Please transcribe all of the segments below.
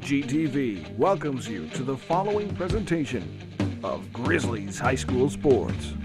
HGTV welcomes you to the following presentation of Grizzlies High School Sports.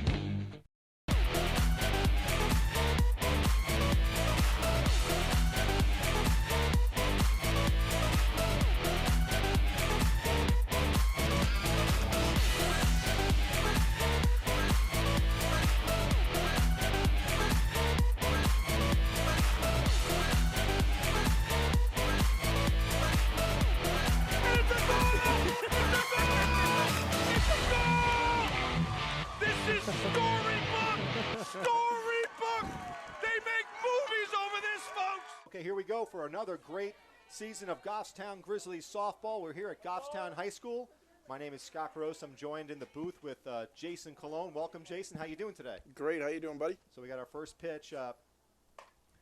Okay, here we go for another great season of Goffstown Grizzlies softball. We're here at Goffstown High School. My name is Scott Gross. I'm joined in the booth with Jason Colon. Welcome, Jason. How you doing today? Great. How you doing, buddy? So we got our first pitch.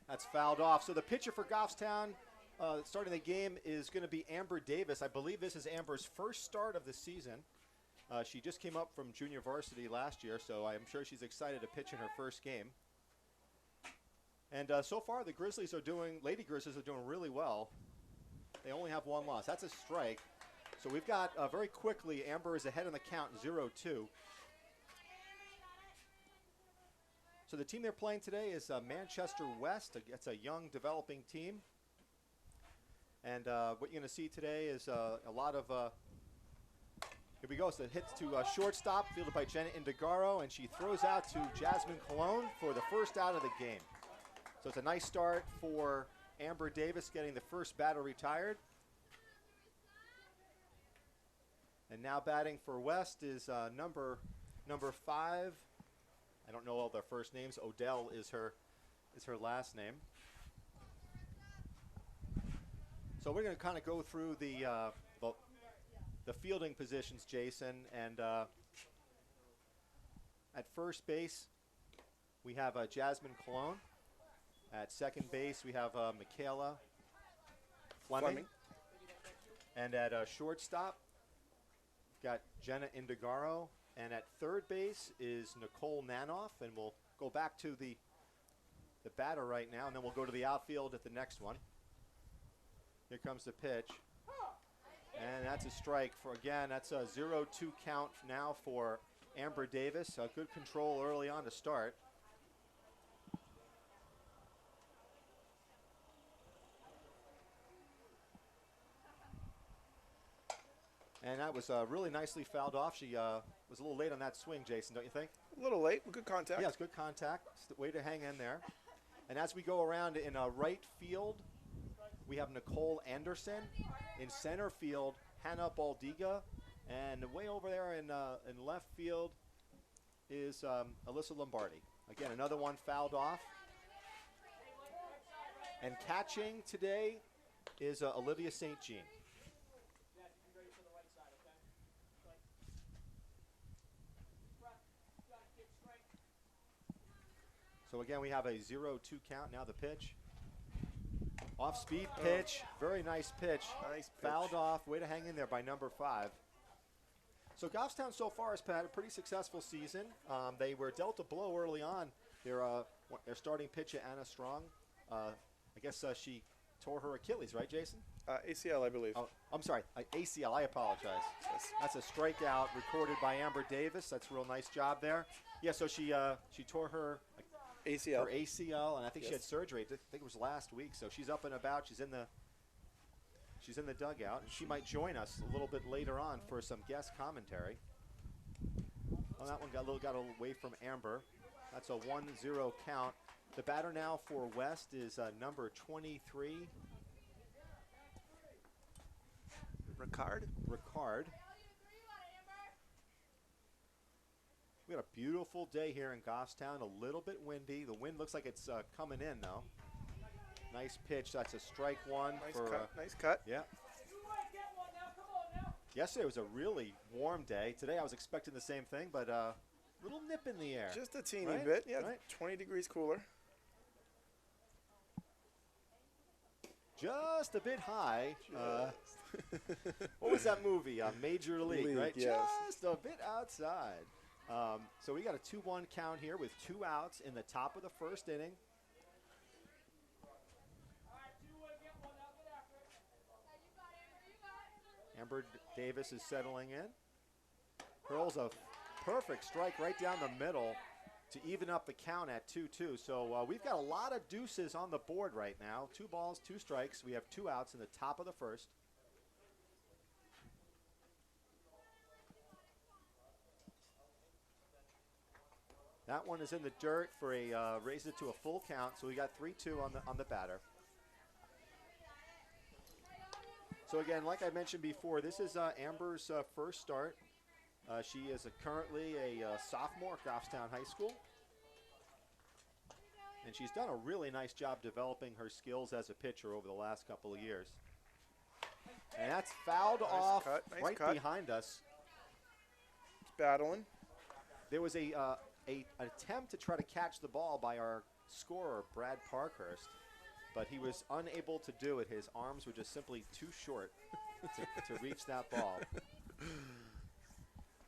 That's fouled off. So the pitcher for Goffstown starting the game is going to be Amber Davis. I believe this is Amber's first start of the season. She just came up from junior varsity last year, so I'm sure she's excited to pitch in her first game. And so far, the Grizzlies are doing, Lady Grizzlies are doing really well. They only have one loss. That's a strike. So we've got, very quickly, Amber is ahead in the count, 0-2. So the team they're playing today is Manchester West. It's a young, developing team. And what you're going to see today is a lot of, here we go. So it hits to shortstop, fielded by Jenna Indigaro, and she throws out to Jasmine Colon for the first out of the game. So it's a nice start for Amber Davis getting the first batter retired. And now batting for West is number 5. I don't know all their first names. Odell is her last name. So we're going to kind of go through the fielding positions, Jason. And at first base, we have Jasmine Colon. At second base, we have Michaela Fleming. And at shortstop, we've got Jenna Indigaro. And at third base is Nicole Nanoff. And we'll go back to the batter right now, and then we'll go to the outfield at the next one. Here comes the pitch. And that's a strike for, again, that's a 0-2 count now for Amber Davis. Good control early on to start. And that was really nicely fouled off. She was a little late on that swing, Jason, don't you think? A little late, but good contact. Yeah, it's good contact. It's the way to hang in there. And as we go around in right field, we have Nicole Anderson. In center field, Hannah Baldiga. And way over there in left field is Alyssa Lombardi. Again, another one fouled off. And catching today is Olivia St. Jean. So again, we have a 0-2 count. Now the pitch. Off-speed pitch. Very nice pitch. Nice pitch. Fouled off. Way to hang in there by number 5. So Goffstown so far has had a pretty successful season. They were dealt a blow early on. Their starting pitcher, Anna Strong. I guess she tore her Achilles, right, Jason? ACL, I believe. Oh, I'm sorry. ACL. I apologize. Yes. That's a strikeout recorded by Amber Davis. That's a real nice job there. Yeah, so she tore her ACL. Her ACL, and I think she had Yes. surgery. I think it was last week. So she's up and about. She's in the dugout, and she might join us a little bit later on for some guest commentary. Well, that one got a little away from Amber. That's a 1-0 count. The batter now for West is number 23, Ricard. We got a beautiful day here in Goffstown, a little bit windy. The wind looks like it's coming in, though. Nice pitch. That's a strike one. Nice cut. Yeah. Yesterday was a really warm day. Today I was expecting the same thing, but little nip in the air. Just a teeny Right? bit. Yeah, Right. 20 degrees cooler. Just a bit high. What was that movie? Major League, right? Yes. Just a bit outside. So we got a 2-1 count here with 2 outs in the top of the first inning. Amber Davis is settling in. Hurls a perfect strike right down the middle to even up the count at 2-2. So we've got a lot of deuces on the board right now. 2 balls, 2 strikes. We have 2 outs in the top of the first. That one is in the dirt for a raise it to a full count. So we got 3-2 on the batter. So again, like I mentioned before, this is Amber's first start. She is currently a sophomore at Goffstown High School. And she's done a really nice job developing her skills as a pitcher over the last couple of years. And that's fouled off right behind us. It's battling. There was an attempt to try to catch the ball by our scorer, Brad Parkhurst, but he was unable to do it. His arms were just simply too short to reach that ball.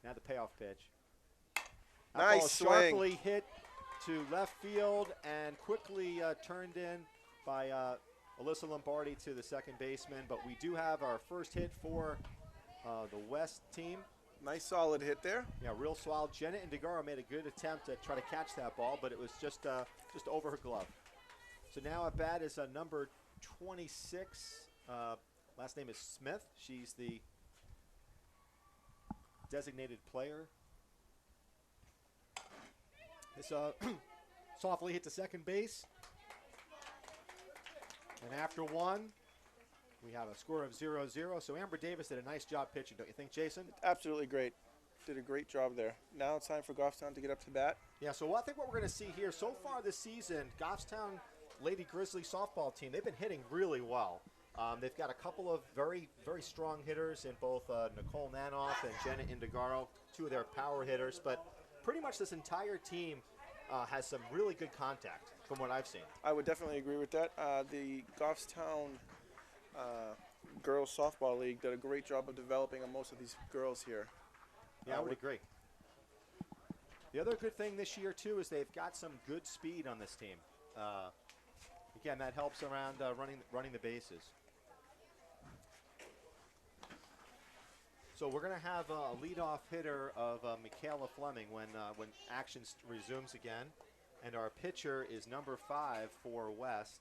Now the payoff pitch. That ball sharply hit to left field and quickly turned in by Alyssa Lombardi to the second baseman. But we do have our first hit for the West team. Nice solid hit there. Yeah, real solid. Jenna Indigaro made a good attempt to try to catch that ball, but it was just over her glove. So now at bat is number 26. Last name is Smith. She's the designated player. This softly hit to second base. And after one, we have a score of 0-0. So Amber Davis did a nice job pitching, don't you think, Jason? Absolutely great. Did a great job there. Now it's time for Goffstown to get up to bat. Yeah, so I think what we're going to see here, so far this season, Goffstown Lady Grizzly softball team, they've been hitting really well. They've got a couple of very, very strong hitters in both Nicole Nanoff and Jenna Indigaro, 2 of their power hitters. But pretty much this entire team has some really good contact from what I've seen. I would definitely agree with that. The Goffstown Girls Softball League did a great job of developing most of these girls here. Yeah, I would agree. The other good thing this year, too, is they've got some good speed on this team. Again, that helps around running the bases. So we're going to have a leadoff hitter of Michaela Fleming when action resumes again. And our pitcher is number 5 for West.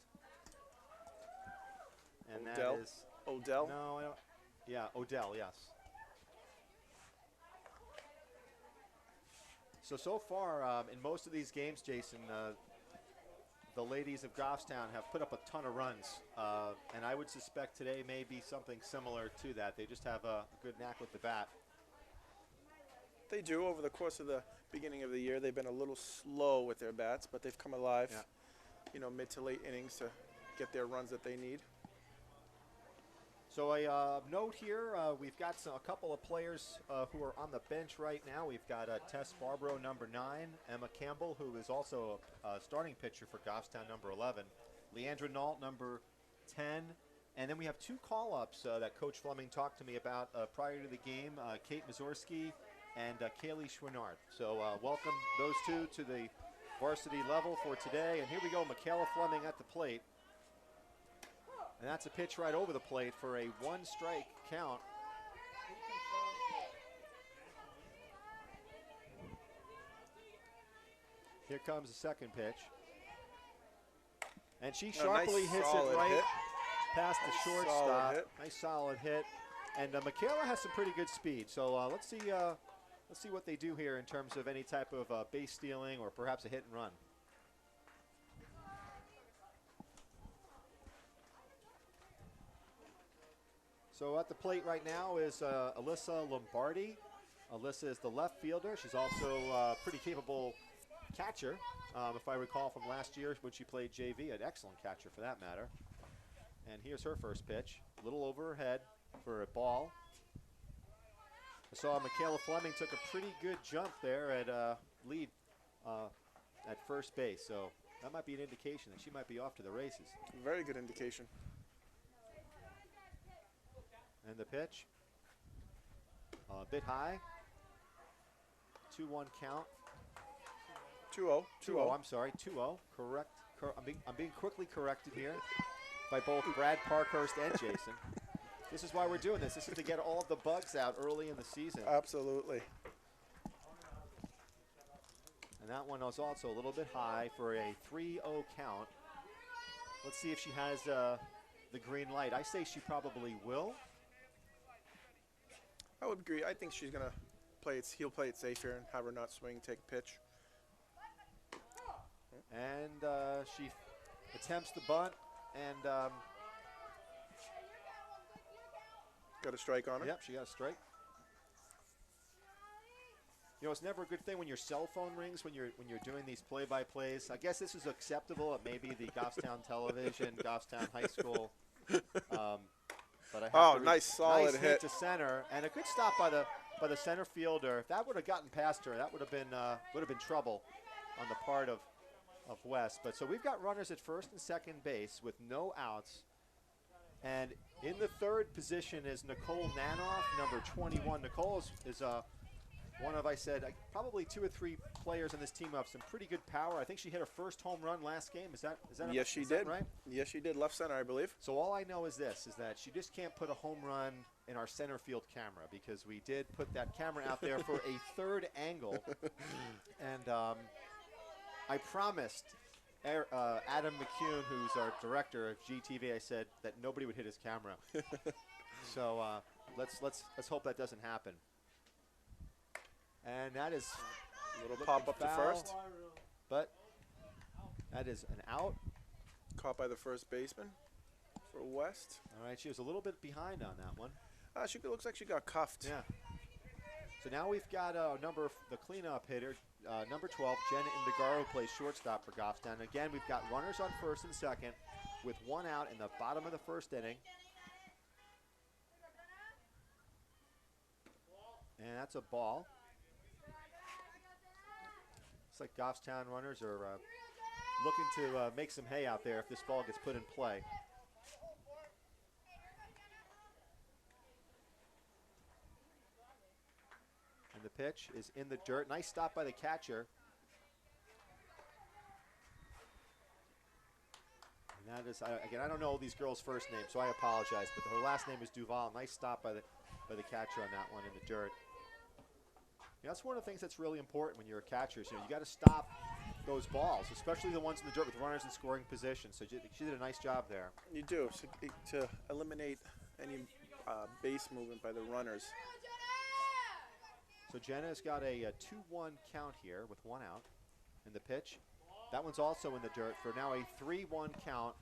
And Odell? that is... Odell? No, I don't... Yeah, Odell, yes. So far, in most of these games, Jason, the ladies of Goffstown have put up a ton of runs. And I would suspect today may be something similar to that. They just have a good knack with the bat. They do. Over the course of the beginning of the year, they've been a little slow with their bats, but they've come alive, mid to late innings to get their runs that they need. So a note here, we've got a couple of players who are on the bench right now. We've got Tess Barbaro, number 9, Emma Campbell, who is also a starting pitcher for Goffstown, number 11, Leandra Nault, number 10, and then we have 2 call-ups that Coach Fleming talked to me about prior to the game, Kate Mazurski and Kaylee Schwinnard. So welcome those 2 to the varsity level for today. And here we go, Michaela Fleming at the plate. And that's a pitch right over the plate for a 1-strike count. Here comes the second pitch. And she sharply hits it right past the shortstop. Nice solid hit. And Michaela has some pretty good speed. So let's see what they do here in terms of any type of base stealing or perhaps a hit and run. So at the plate right now is Alyssa Lombardi. Alyssa is the left fielder. She's also a pretty capable catcher, if I recall from last year when she played JV, an excellent catcher for that matter. And here's her first pitch, a little over her head for a ball. I saw Michaela Fleming took a pretty good jump there at lead at first base, so that might be an indication that she might be off to the races. Very good indication. And the pitch, a bit high, 2-1 count. 2-0. 2-0, I'm sorry, 2-0, correct. I'm being quickly corrected here by both Brad Parkhurst and Jason. This is why we're doing this. This is to get all of the bugs out early in the season. Absolutely. And that one was also a little bit high for a 3-0 count. Let's see if she has the green light. I say she probably will. I would agree. I think she's going to play it. He'll play it safe here and have her not swing, take a pitch. And she attempts the bunt and got a strike on her. yep, she got a strike. You know, it's never a good thing when your cell phone rings when you're doing these play-by-plays. I guess this is acceptable at maybe the Goffstown Television, Goffstown High School. But I have nice solid nice hit to center and a good stop by the center fielder. If that would have gotten past her, that would have been trouble on the part of West. But so we've got runners at first and second base with no outs. And in the third position is Nicole Nanoff, number 21. Nicole is one of, I said, probably 2 or 3 players on this team who have some pretty good power. I think she hit her first home run last game. Is that Yes, she is that did. right? Yes, she did. Left center, I believe. So all I know is this, is that she just can't put a home run in our center field camera because we did put that camera out there for a third angle. And I promised Adam McCune, who's our director of GTV, I said that nobody would hit his camera. So let's hope that doesn't happen. And that is A little pop up to foul, first. but that is an out. Caught by the first baseman for West. All right, she was a little bit behind on that one. She looks like she got cuffed. Yeah. So now we've got the cleanup hitter, number 12, Jenna Indigaro, plays shortstop for Goffstown. Again, we've got runners on first and second with 1 out in the bottom of the first inning. And that's a ball. Looks like Goffstown runners are looking to make some hay out there if this ball gets put in play. And the pitch is in the dirt. Nice stop by the catcher. And that is, again, I don't know these girls' first names, so I apologize, but her last name is Duval. Nice stop by the catcher on that one in the dirt. You know, that's one of the things that's really important when you're a catcher. You know, you got to stop those balls, especially the ones in the dirt with runners in scoring position. So she did a nice job there. You do, so to eliminate any base movement by the runners. So Jenna's got a 2-1 count here with 1 out. And the pitch, that one's also in the dirt for now a 3-1 count.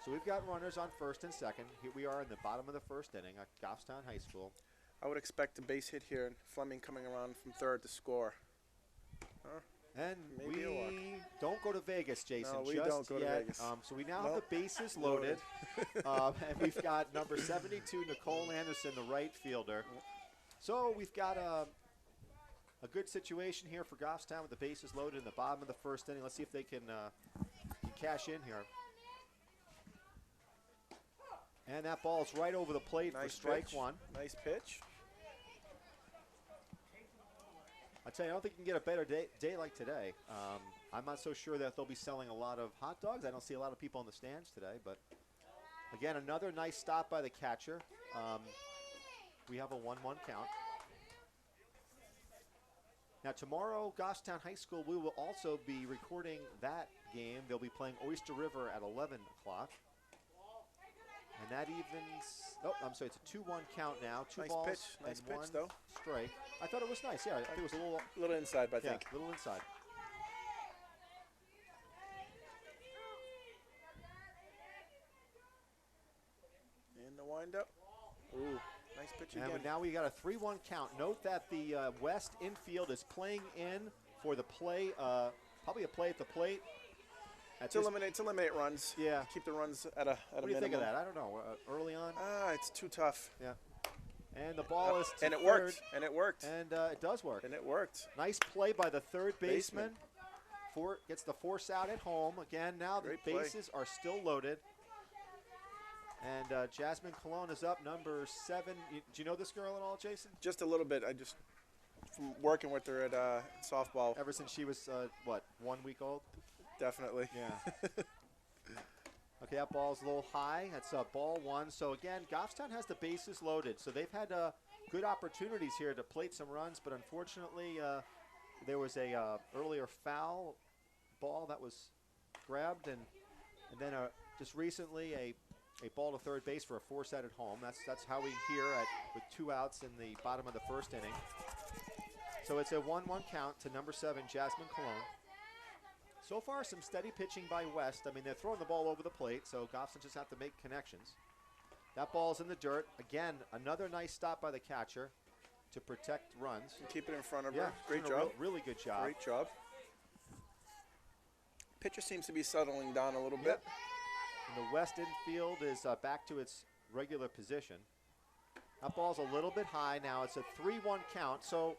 So we've got runners on first and second. Here we are in the bottom of the first inning at Goffstown High School. I would expect a base hit here and Fleming coming around from third to score. And Maybe a walk. we don't go to Vegas, Jason, No, we just don't go to yet. Vegas. So we now have Nope. the bases loaded. And we've got number 72, Nicole Anderson, the right fielder. So we've got a good situation here for Goffstown with the bases loaded in the bottom of the first inning. Let's see if they can cash in here. And that ball is right over the plate for strike pitch. 1. Nice pitch. I tell you, I don't think you can get a better day like today. I'm not so sure that they'll be selling a lot of hot dogs. I don't see a lot of people in the stands today. But, again, another nice stop by the catcher. We have a 1-1 count. Now, tomorrow, Goffstown High School, we will also be recording that game. They'll be playing Oyster River at 11 o'clock. And that evens, it's a 2-1 count now. Two Nice balls pitch. and Nice pitch, 1 though. strike. I thought it was nice. Yeah, I think it was A little inside, I think. a little inside. In the windup. Ooh, nice pitch And again. now we got a 3-1 count. Note that the West infield is playing in for the play, probably a play at the plate. To eliminate runs. Yeah. Keep the runs at a minimum. What do you think of that? I don't know. Early on? It's too tough. Yeah. And the ball is to And it third, worked. And it worked. And it does work. And it worked. Nice play by the third baseman. Gets the force out at home. Again, now Great the play. bases are still loaded. And Jasmine Colon is up, number 7. Do you know this girl at all, Jason? Just a little bit. From working with her at softball. Ever since she was, 1 week old? Definitely. Yeah. Okay, that ball's a little high. That's ball 1. So again, Goffstown has the bases loaded. So they've had good opportunities here to plate some runs, but unfortunately there was a earlier foul ball that was grabbed, and then just recently a ball to third base for a force out at home. That's how we hear with 2 outs in the bottom of the first inning. So it's a 1-1 count to number 7, Jasmine Cologne. So far, some steady pitching by West. I mean, they're throwing the ball over the plate, so Goffstown just have to make connections. That ball's in the dirt. Again, another nice stop by the catcher to protect runs. And keep it in front of Yeah, her. Great doing a job. really good job. Great job. Pitcher seems to be settling down a little bit. Yep. And the West infield is back to its regular position. That ball's a little bit high now. It's a 3-1 count. So,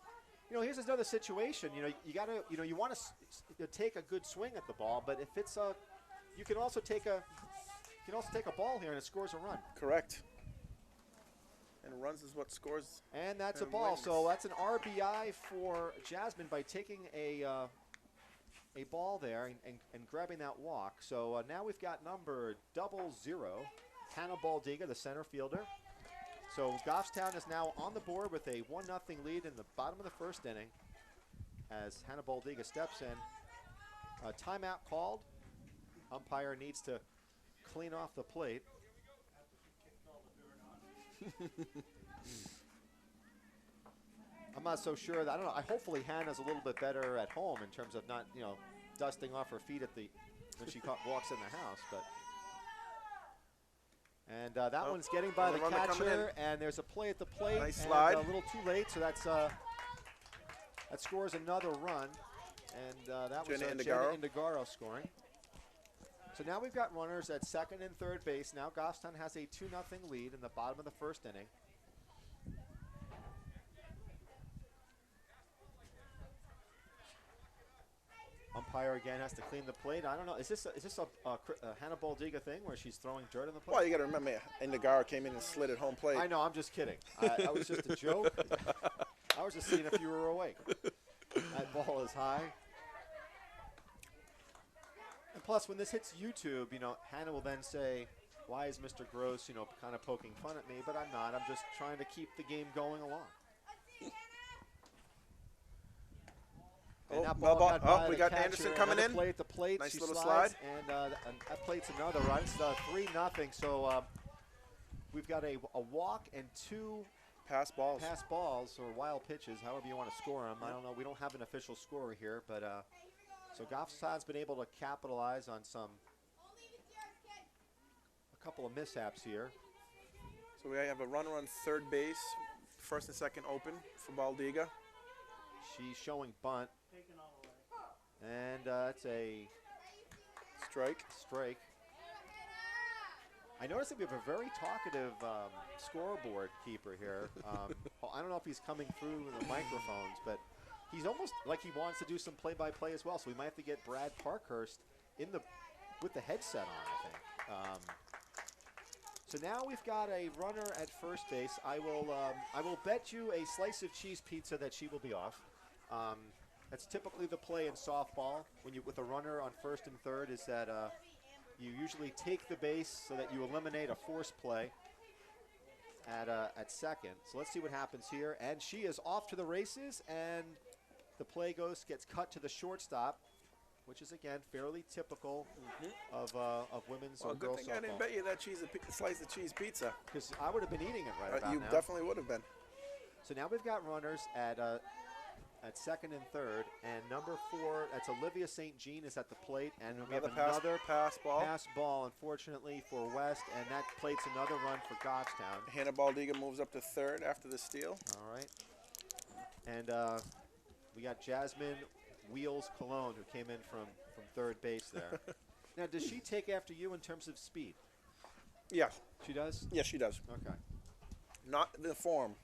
here's another situation. You got to, you want to take a good swing at the ball, but if it's you can also take a ball here and it scores a run. Correct. And runs is what scores. And that's a and ball. wins. So that's an RBI for Jasmine by taking a ball there and grabbing that walk. So now we've got number 00, Hannah Baldiga, the center fielder. So Goffstown is now on the board with a 1-0 lead in the bottom of the first inning as Hannah Baldiga steps in. A timeout called. Umpire needs to clean off the plate. I'm not so sure. I don't know. Hopefully Hannah's a little bit better at home in terms of not, dusting off her feet when she walks in the house. But and that one's getting by the catcher, and there's a play at the plate. Nice and slide. a little too late, so that scores another run, and that was Jenna Jenna Indegaro scoring. So now we've got runners at second and third base. Now Goffstown has a 2-0 lead in the bottom of the first inning. Umpire again has to clean the plate. I don't know. Is this a Hannah Baldiga thing where she's throwing dirt on the plate? Well, you got to remember, Indegaro came in and slid at home plate. I know. I'm just kidding. That was just a joke. I was just seeing if you were awake. That ball is high. And plus, when this hits YouTube, Hannah will then say, "Why is Mr. Gross, kind of poking fun at me?" But I'm not. I'm just trying to keep the game going along. And that ball got by we the got catcher. Anderson coming in. Play at the plate. Nice She little slides, slide. and that plate's another run. It's 3-0. So we've got a walk and 2 Pass balls. pass balls or wild pitches, however you want to score them. I don't know. We don't have an official scorer here, but so Goffstown's been able to capitalize on a couple of mishaps here. So we have a runner on third base, first and second open for Baldiga. She's showing bunt, and it's a Strike. strike. I noticed that we have a very talkative scoreboard keeper here. I don't know if he's coming through the microphones, but he's almost like he wants to do some play-by-play as well. So we might have to get Brad Parkhurst with the headset on, I think. So now we've got a runner at first base. I will bet you a slice of cheese pizza that she will be off. That's typically the play in softball with a runner on first and third is that you usually take the base so that you eliminate a force play at second. So let's see what happens here. And she is off to the races, and the play gets cut to the shortstop, which is again fairly typical of women's or Well, good girls thing I didn't softball. bet you that slice of cheese pizza. Because I would have been eating it right about You now. definitely would have been. So now we've got runners at second and third, and number 4, that's Olivia St. Jean, is at the plate, and we have another pass ball. pass ball, unfortunately, for West, and that plates another run for Goffstown. Hannah Baldiga moves up to third after the steal. All right. And we got Jasmine Wheels Cologne, who came in from third base there. Now, does she take after you in terms of speed? Yeah. She does? Yes, she does. Okay. Not the form,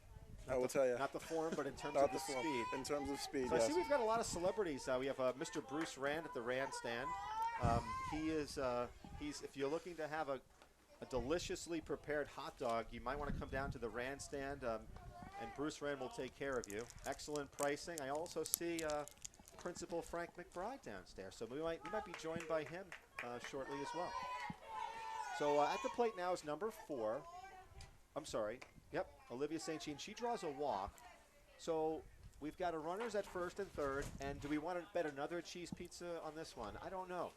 I will tell you. Not the form, but in terms Not of the form. speed. In terms of speed, So I yes. see we've got a lot of celebrities. We have Mr. Bruce Rand at the Rand stand. He's if you're looking to have a deliciously prepared hot dog, you might want to come down to the Rand stand, and Bruce Rand will take care of you. Excellent pricing. I also see Principal Frank McBride downstairs, so we might be joined by him shortly as well. So at the plate now is number 4. I'm sorry. Yep, Olivia St. Jean. She draws a walk. So we've got a runners at first and third. And do we want to bet another cheese pizza on this one? I don't know.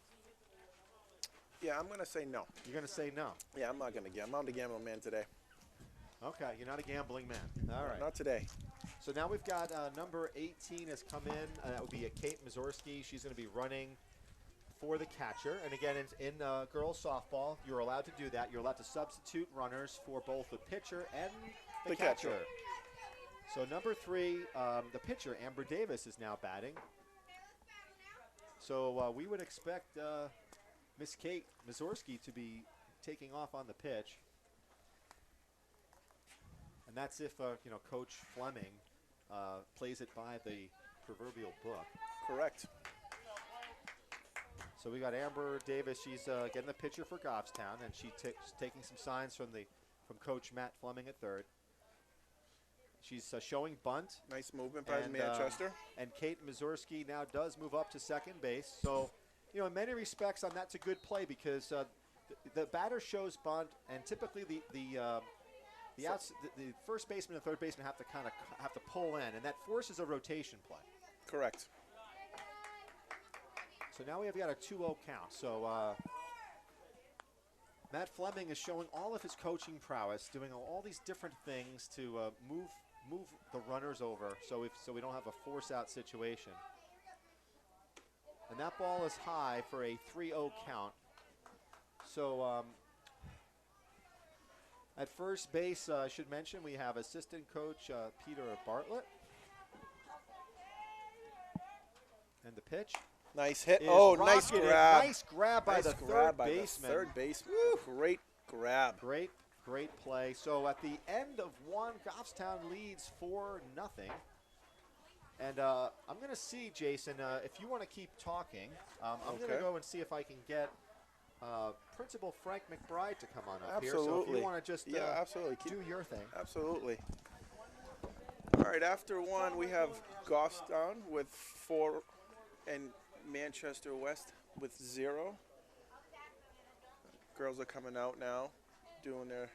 Yeah, I'm going to say no. You're going to say no. Yeah, I'm not going to gamble. I'm not a gambling man today. Okay, you're not a gambling man. All right. Not today. So now we've got number 18 has come in. That would be Kate Mazurski. She's going to be running for the catcher. And again, in girls softball, you're allowed to do that. You're allowed to substitute runners for both the pitcher and the catcher. So number 3, the pitcher, Amber Davis, is now batting. So we would expect Miss Kate Mazurski to be taking off on the pitch. And that's if, Coach Fleming plays it by the proverbial book. Correct. So we got Amber Davis. She's getting the pitcher for Goffstown, and she's taking some signs from Coach Matt Fleming at third. She's showing bunt. Nice movement by Manchester. And Kate Mazurski now does move up to second base. So, in many respects, that's a good play because the batter shows bunt, and typically the first baseman and third baseman have to pull in, and that forces a rotation play. Correct. So now we have got a 2-0 count. So Matt Fleming is showing all of his coaching prowess, doing all these different things to move the runners over, so we don't have a force-out situation. And that ball is high for a 3-0 count. So at first base, I should mention, we have assistant coach Peter Bartlett. And the pitch. Nice hit. Oh, nice grab. Nice grab by the third baseman. Third baseman. Great grab. Great play. So at the end of one, Goffstown leads 4-0. And I'm going to see, Jason, if you want to keep talking, I'm going to go and see if I can get Principal Frank McBride to come on up here. So if you want to just absolutely. do your thing. Absolutely. All right, after one, we have Goffstown with 4 and Manchester West with 0. Girls are coming out now, doing their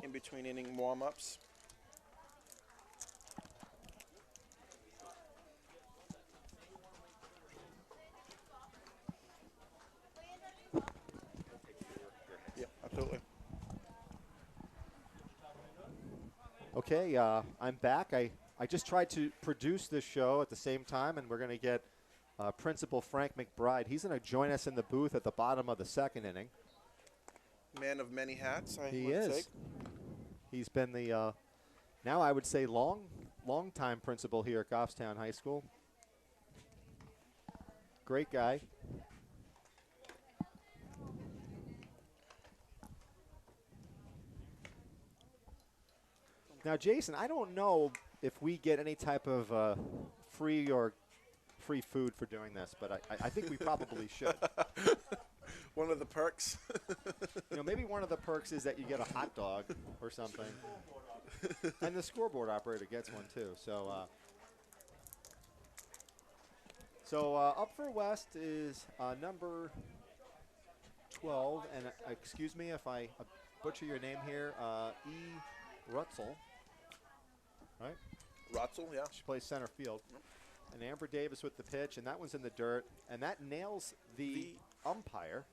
in-between inning warm-ups. Yeah, absolutely. Okay, I'm back. I just tried to produce this show at the same time, and we're going to get Principal Frank McBride. He's going to join us in the booth at the bottom of the second inning. Man of many hats, He is. He's been the, now I would say, long-time principal here at Goffstown High School. Great guy. Now, Jason, I don't know if we get any type of free food for doing this, but I think we probably should. One of the perks. Maybe one of the perks is that you get a hot dog or something. And the scoreboard operator gets one too. So up for West is number 12, and excuse me if I butcher your name here, E. Rutzel. Right? Rutzel, yeah. She plays center field. And Amber Davis with the pitch, and that one's in the dirt, and that nails the umpire.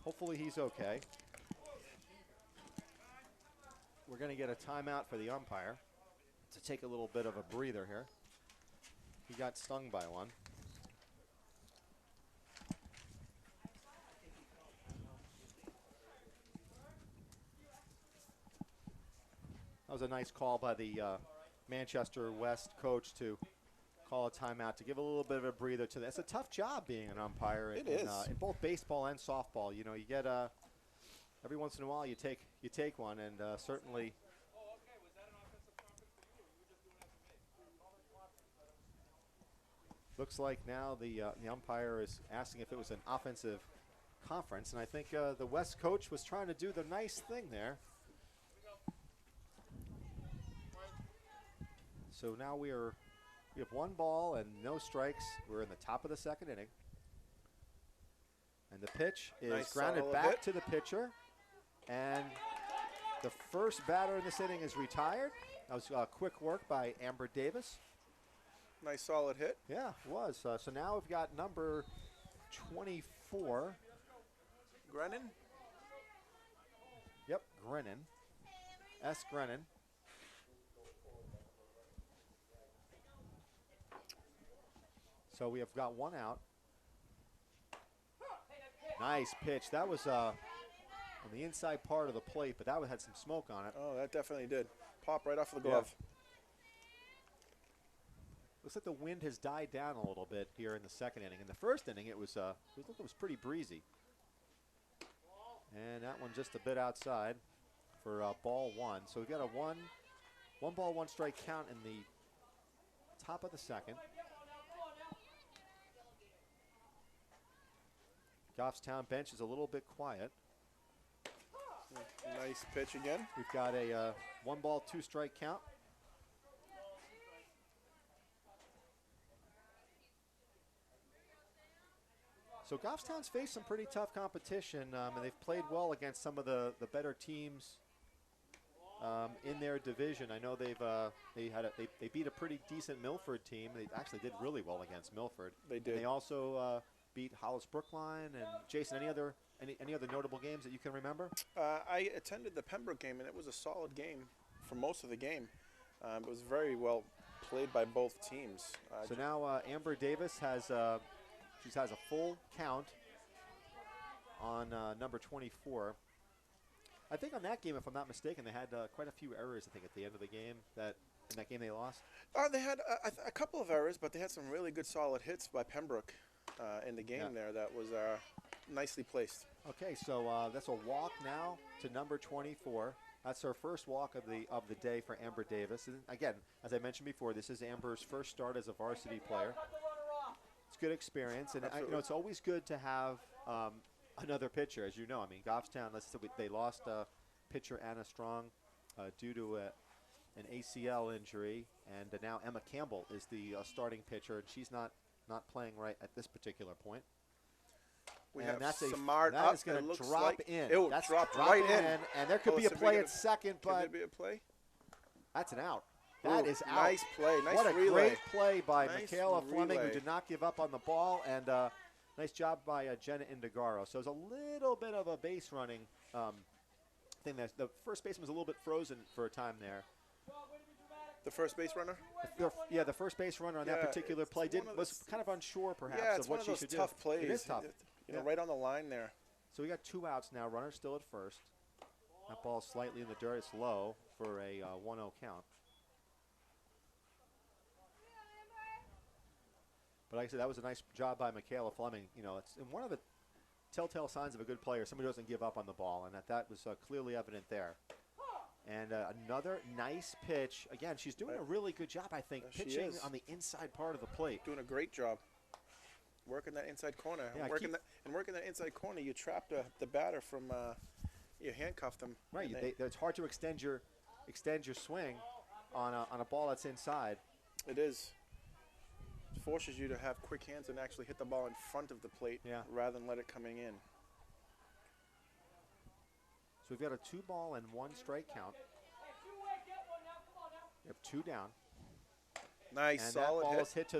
Hopefully he's okay. We're going to get a timeout for the umpire to take a little bit of a breather here. He got stung by one. That was a nice call by the Manchester West coach to call a timeout to give a little bit of a breather to that. It's a tough job being an umpire in both baseball and softball. You get every once in a while you take one, and certainly looks like now the umpire is asking if it was an offensive conference, and I think the West coach was trying to do the nice thing there. So now we have one ball and no strikes. We're in the top of the second inning. And the pitch is grounded back to the pitcher. And the first batter in this inning is retired. That was quick work by Amber Davis. Nice solid hit. Yeah, it was. So now we've got number 24. Grennan. Yep, Grennan. S. Grennan. So we have got one out. Nice pitch. That was on the inside part of the plate, but that one had some smoke on it. Oh, that definitely did. Pop right off of the glove. Yeah. Looks like the wind has died down a little bit here in the second inning. In the first inning, it was pretty breezy. And that one just a bit outside for ball one. So we've got a one ball, one strike count in the top of the second. Goffstown bench is a little bit quiet. Nice pitch again. We've got a one ball, two strike count. So Goffstown's faced some pretty tough competition, and they've played well against some of the better teams in their division. I know they beat a pretty decent Milford team. They actually did really well against Milford. They did. And they also beat Hollis Brookline. And Jason, any other notable games that you can remember? I attended the Pembroke game, and it was a solid game for most of the game. It was very well played by both teams. So now Amber Davis has a full count on number 24. I think on that game, if I'm not mistaken, they had quite a few errors, I think, at the end of the game. In that game they lost? They had a couple of errors, but they had some really good solid hits by Pembroke in the game there that was nicely placed. Okay, so that's a walk now to number 24. That's her first walk of the day for Amber Davis. And again, as I mentioned before, this is Amber's first start as a varsity player. It's good experience, and it's always good to have another pitcher, as you know. I mean, Goffstown, they lost pitcher Anna Strong due to an ACL injury, and now Emma Campbell is the starting pitcher, and she's not playing right at this particular point. We and have Samard up. That is going to drop like in. It that's dropped right in. And there could be a play at second, but could there be a play? That's an out. That is out. Nice play. Nice what a relay. great play by Nice Michaela Fleming, relay. who did not give up on the ball, and nice job by Jenna Indigaro. So it was a little bit of a base running thing. The first baseman was a little bit frozen for a time there. The first base runner? Yeah, the first base runner on that particular play was kind of unsure, perhaps, of what she should do. Yeah, it's one of those tough plays. It is tough. Right on the line there. So we got two outs now. Runner still at first. That ball's slightly in the dirt. It's low for a 1-0 count. But like I said, that was a nice job by Michaela Fleming. It's one of the telltale signs of a good player. Somebody who doesn't give up on the ball, and that was clearly evident there. And another nice pitch. Again, she's doing a really good job, I think, pitching on the inside part of the plate. Doing a great job. Working that inside corner. Yeah, working that inside corner, you trap the batter from, you handcuff them. Right. It's hard to extend your swing on a ball that's inside. It is. It forces you to have quick hands and actually hit the ball in front of the plate rather than let it coming in. So we've got a 2-ball and 1 strike count. We have 2 down. Nice, and solid that ball hit. is hit to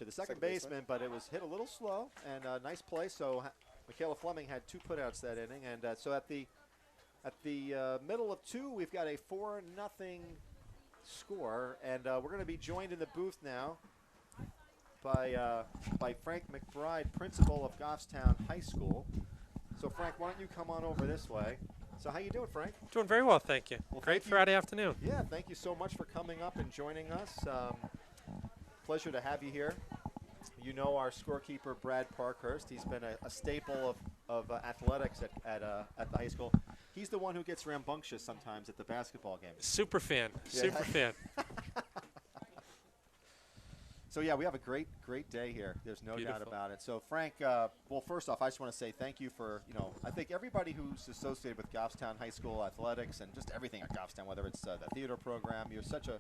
the second baseman, but it was hit a little slow, and a nice play. So Michaela Fleming had 2 putouts that inning, and so at the middle of 2, we've got a 4-0 score, and we're going to be joined in the booth now by Frank McBride, principal of Goffstown High School. So Frank, why don't you come on over this way? So how you doing, Frank? Doing very well, thank you. Well, Great thank you. Friday afternoon. Yeah, thank you so much for coming up and joining us. Pleasure to have you here. You know our scorekeeper, Brad Parkhurst. He's been a staple of athletics at the high school. He's the one who gets rambunctious sometimes at the basketball games. Super fan. Yeah. Super fan. So, yeah, we have a great day here. There's no doubt about it. So, Frank, well, first off, I just want to say thank you for, I think everybody who's associated with Goffstown High School athletics and just everything at Goffstown, whether it's the theater program, you're such an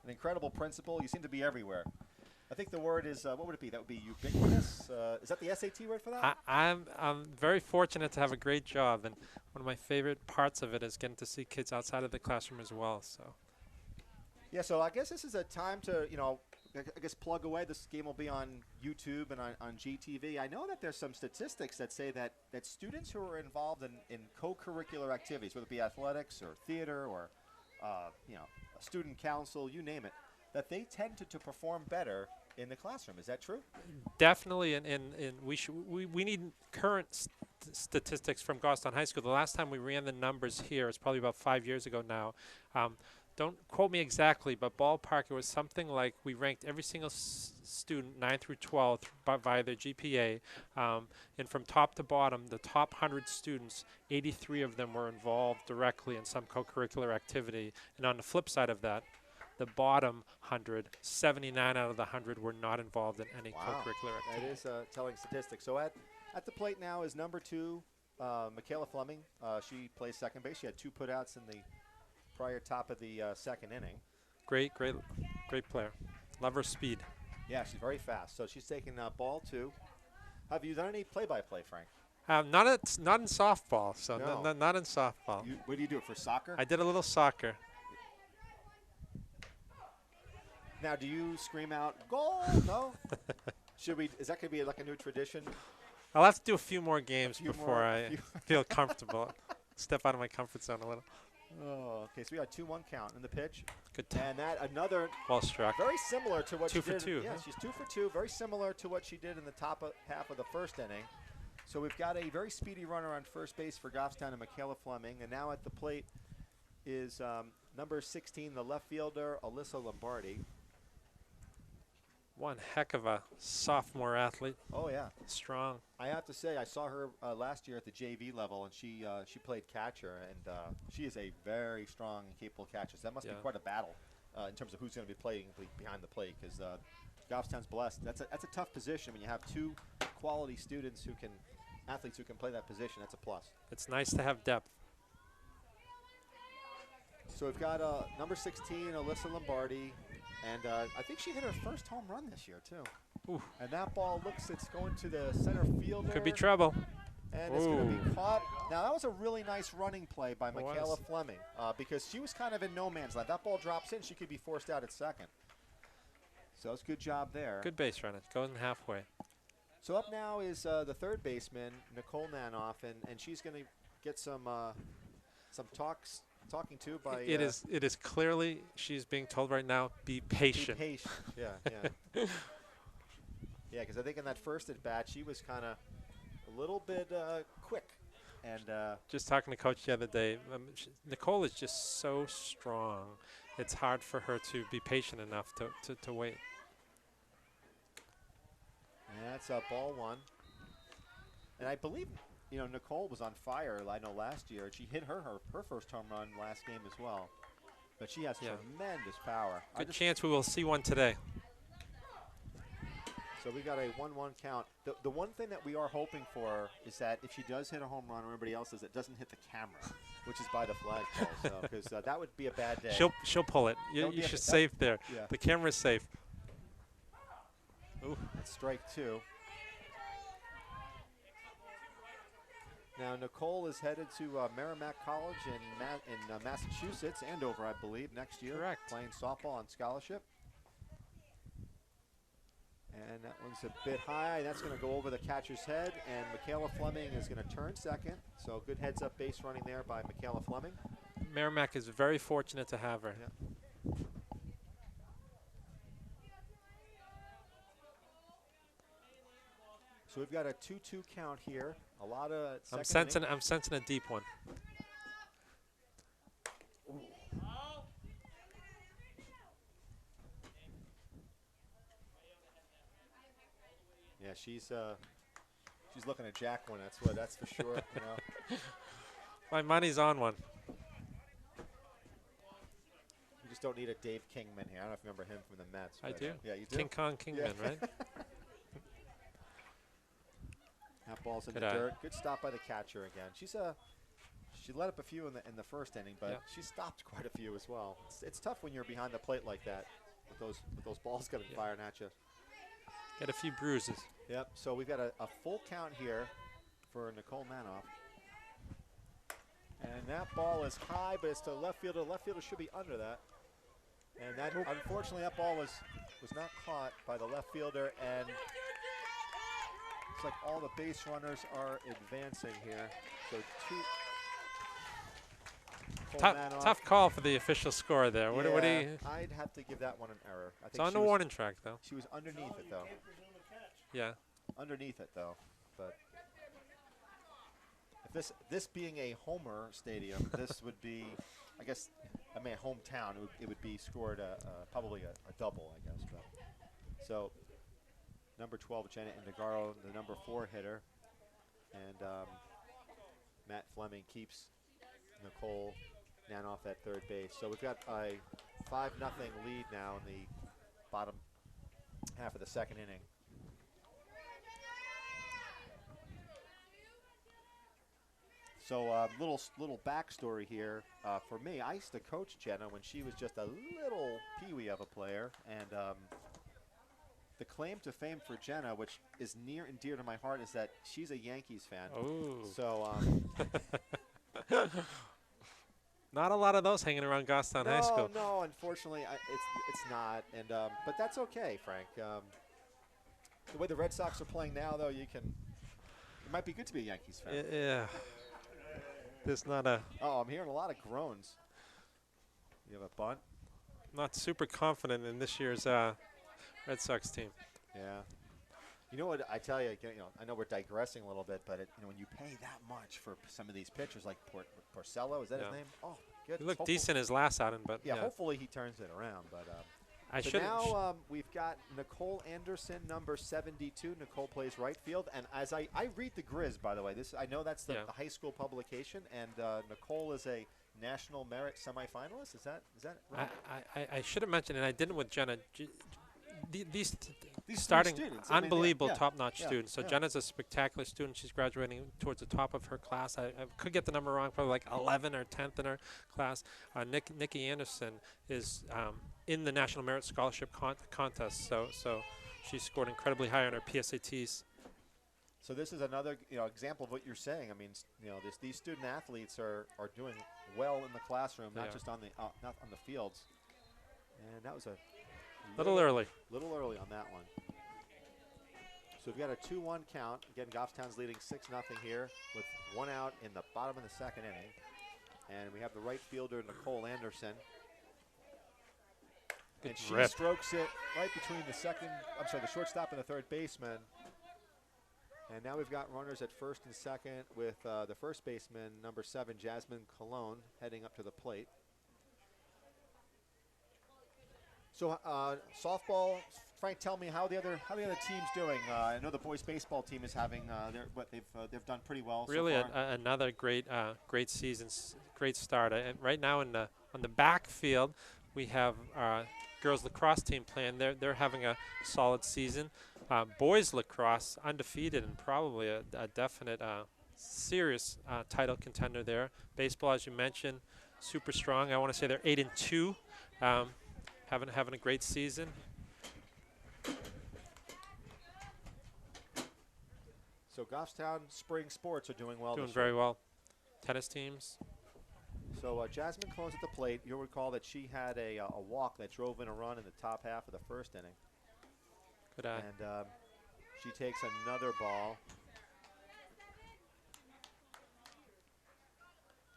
incredible principal. You seem to be everywhere. I think the word is, what would it be? That would be ubiquitous. Is that the SAT word for that? I'm very fortunate to have a great job, and one of my favorite parts of it is getting to see kids outside of the classroom as well. So. Yeah, so I guess this is a time to, I guess plug away. This game will be on YouTube and on GTV. I know that there's some statistics that say that students who are involved in co-curricular activities, whether it be athletics or theater or, a student council, you name it, that they tend to perform better in the classroom. Is that true? Definitely, and we need current statistics from Goffstown High School. The last time we ran the numbers here, it's probably about 5 years ago now. Don't quote me exactly, but ballpark, it was something like we ranked every single student, 9 through 12, via their GPA. And from top to bottom, the top 100 students, 83 of them were involved directly in some co-curricular activity. And on the flip side of that, the bottom 100, 79 out of the 100 were not involved in any co-curricular activity. That is telling statistics. So at the plate now is number 2, Michaela Fleming. She plays second base. She had 2 putouts in the prior top of the second inning. Great player. Love her speed. Yeah, she's very fast. So she's taking ball 2. Have you done any play-by-play, Frank? Not in softball. So No. not in softball. What do you do it for soccer? I did a little soccer. Now, do you scream out "goal"? No. Should we? Is that going to be like a new tradition? I'll have to do a few more games few before more- I feel comfortable. Step out of my comfort zone a little. Oh, okay. So we got 2-1 count in the pitch, Good time. and that another Ball struck. very similar to what Two she for did. two, Yeah, huh? she's 2 for 2. Very similar to what she did in the top half of the first inning. So we've got a very speedy runner on first base for Goffstown and Michaela Fleming, and now at the plate is number 16, the left fielder Alyssa Lombardi. One heck of a sophomore athlete. Oh yeah. Strong. I have to say, I saw her last year at the JV level, and she played catcher, and she is a very strong and capable catcher. So that must be Yeah. quite a battle in terms of who's going to be playing behind the plate, because Goffstown's blessed. That's a tough position when you have 2 quality athletes who can play that position. That's a plus. It's nice to have depth. So we've got number 16, Alyssa Lombardi, and I think she hit her first home run this year too. Ooh. And that ball it's going to the center fielder. Could be trouble. And it's going to Ooh. be caught. Now, that was a really nice running play by It Michaela was. Fleming because she was kind of in no man's land. That ball drops in. She could be forced out at second. So it's a good job there. Good base running. Going halfway. So up now is the third baseman, Nicole Nanoff, and she's going to get some talking to by. It is clearly she's being told right now, be patient. Be patient. Yeah. Yeah, because I think in that first at bat, she was kind of a little bit quick. And Just talking to Coach the other day, Nicole is just so strong. It's hard for her to be patient enough to wait. and that's ball 1. And I believe, Nicole was on fire, I know, last year. She hit her first home run last game as well. But she has tremendous power. Good chance we will see one today. So we got a 1-1 count. The one thing that we are hoping for is that if she does hit a home run or everybody else does, it doesn't hit the camera, which is by the flagpole. So because that would be a bad day. She'll pull it. You Yeah, should that- save there. Yeah. The camera's safe. Ooh, that's strike 2. Now Nicole is headed to Merrimack College in Massachusetts, Andover, I believe, next year. Correct. Playing softball on scholarship. And that one's a bit high. That's going to go over the catcher's head, and Michaela Fleming is going to turn second. So good heads-up base running there by Michaela Fleming. Merrimack is very fortunate to have her. Yeah. So we've got a 2-2 count here. A lot of I'm second sensing a deep one. Yeah, she's looking at Jack one. That's for sure. My money's on one. You just don't need a Dave Kingman here. I don't know if you remember him from the Mets. I but, do. Yeah, you do. King Kong Kingman, right? That ball's in Good the eye. dirt. Good stop by the catcher again. She let up a few in the first inning, but Yeah. she stopped quite a few as well. It's tough when you're behind the plate like that with those balls coming firing at you. Get a few bruises. Yep. So we've got a full count here for Nicole Manoff. And that ball is high, but it's to left fielder. Left fielder should be under that. And that, unfortunately, that ball was not caught by the left fielder. And it's like all the base runners are advancing here. So Tough call for the official score there. What do you? I'd have to give that one an error. I think It's on the warning track, though. She was underneath it, though. Yeah. Underneath it, though. But if this being a homer stadium, this would be, I guess, a hometown. It would be scored probably a double, I guess. But. So number 12, Jenna Indegaro, the number 4 hitter, and Matt Fleming keeps Nicole Manoff at third base. So we've got a 5-0 lead now in the bottom half of the second inning. So little backstory here. For me, I used to coach Jenna when she was just a little peewee of a player. And the claim to fame for Jenna, which is near and dear to my heart, is that she's a Yankees fan. Ooh. So not a lot of those hanging around Goffstown High School. No, unfortunately, it's not. And but that's okay, Frank. The way the Red Sox are playing now, though, it might be good to be a Yankees fan. Yeah. There's not a. Oh, I'm hearing a lot of groans. You have a bunt? Not super confident in this year's Red Sox team. Yeah. You know what? I tell you, I know we're digressing a little bit, but when you pay that much for some of these pitchers, like Porcello, is that his name? Oh, good. He looked decent his last outing, but yeah, hopefully he turns it around. But so now we've got Nicole Anderson, number 72. Nicole plays right field, and as I read the Grizz, by the way, I know that's the high school publication, and Nicole is a National Merit semifinalist. Is that right? I should have mentioned, and I didn't with Jenna. These starting students, unbelievable top-notch students. So Jenna's a spectacular student. She's graduating towards the top of her class. I could get the number wrong, probably like 11 or 10th in her class. Nikki Anderson is in the National Merit Scholarship contest. So she scored incredibly high on her PSATs. So this is another example of what you're saying. I mean, these student athletes are doing well in the classroom, not just on the fields. And that was a little early on that one. So we've got a 2-1 count. Again, Goffstown's leading 6-0 here with 1 out in the bottom of the second inning. And we have the right fielder, Nicole Anderson. And she strokes it right between the shortstop and the third baseman. And now we've got runners at first and second with the first baseman, number 7, Jasmine Cologne, heading up to the plate. So softball, Frank, tell me how the other team's doing. I know the boys baseball team is having they've done pretty well. Really, so far. Another great season, great start. And right now on the backfield, we have our girls lacrosse team playing. They're having a solid season. Boys lacrosse undefeated and probably a definite serious title contender there. Baseball, as you mentioned, super strong. I want to say they're 8-2. Having a great season. So Goffstown spring sports are doing well. Doing very well. Tennis teams. So Jasmine Cologne's at the plate. You'll recall that she had a walk that drove in a run in the top half of the first inning. Good eye. And she takes another ball.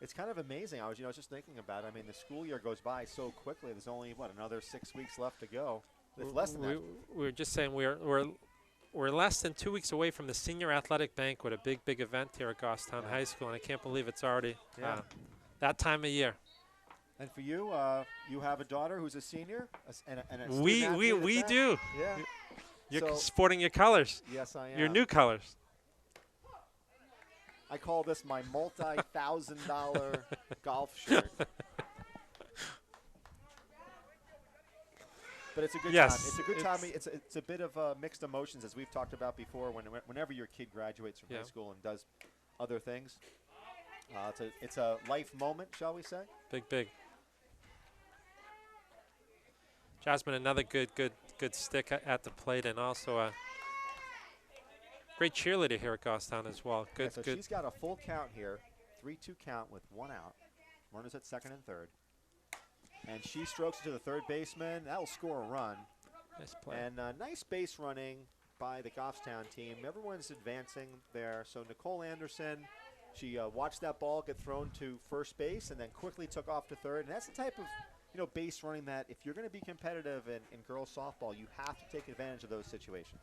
It's kind of amazing. I was just thinking about it. I mean, the school year goes by so quickly. There's only another 6 weeks left to go. It's less than that. We were just saying we're less than 2 weeks away from the senior athletic banquet, a big event here at Goffstown High School, and I can't believe it's already that time of year. And for you, you have a daughter who's a senior, and a we do. Yeah. You're sporting your colors. Yes, I am. Your new colors. I call this my multi-$1,000 golf shirt. But it's a good time. It's a good time. It's a bit of mixed emotions, as we've talked about before. Whenever your kid graduates from high school and does other things, it's a life moment, shall we say? Big. Jasmine, another good stick at the plate, and also great cheerleader here at Goffstown as well. Good, So good. she's got a full count here, 3-2 count with 1 out. Runners at second and third. And she strokes it to the third baseman. That'll score a run. Nice play. And nice base running by the Goffstown team. Everyone's advancing there. So Nicole Anderson, she watched that ball get thrown to first base and then quickly took off to third. And that's the type of base running that if you're going to be competitive in girls softball, you have to take advantage of those situations.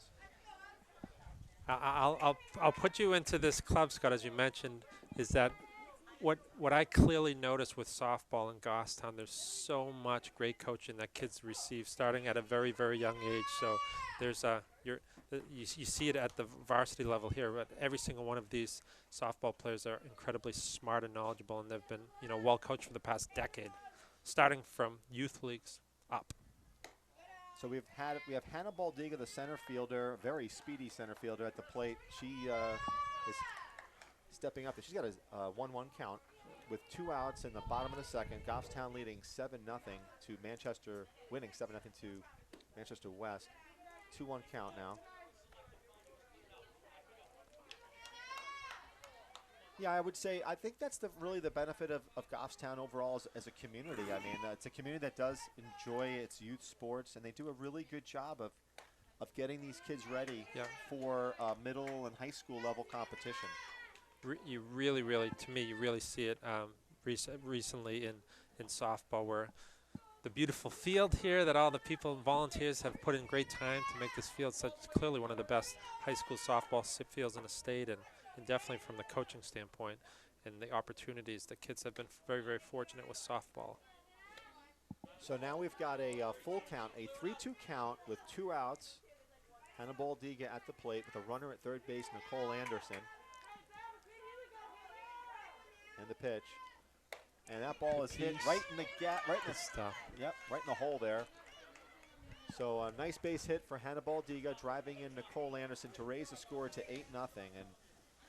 I'll put you into this club, Scott, as you mentioned, is that what I clearly noticed with softball in Goffstown, there's so much great coaching that kids receive starting at a very, very young age. So there's you see it at the varsity level here, but every single one of these softball players are incredibly smart and knowledgeable, and they've been well coached for the past decade, starting from youth leagues up. So we have Hannah Baldiga, the center fielder, very speedy center fielder at the plate. She is stepping up. She's got a 1-1 count with 2 outs in the bottom of the second. Goffstown leading 7-0 to Manchester, winning 7-0 to Manchester West. 2-1 count now. Yeah, I would say I think that's really the benefit of Goffstown overall as a community. I mean, it's a community that does enjoy its youth sports, and they do a really good job of getting these kids ready for middle and high school level competition. You really, to me, you really see it recently in softball, where the beautiful field here that all the volunteers have put in great time to make this field clearly one of the best high school softball fields in the state, and definitely from the coaching standpoint and the opportunities, the kids have been very, very fortunate with softball. So now we've got a full count, a 3-2 count with 2 outs. Hannah Baldiga at the plate with a runner at third base, Nicole Anderson. And the pitch. And that ball is hit right in the gap, right in the stuff. Yep, right in the hole there. So a nice base hit for Hannah Baldiga, driving in Nicole Anderson to raise the score to 8-0. And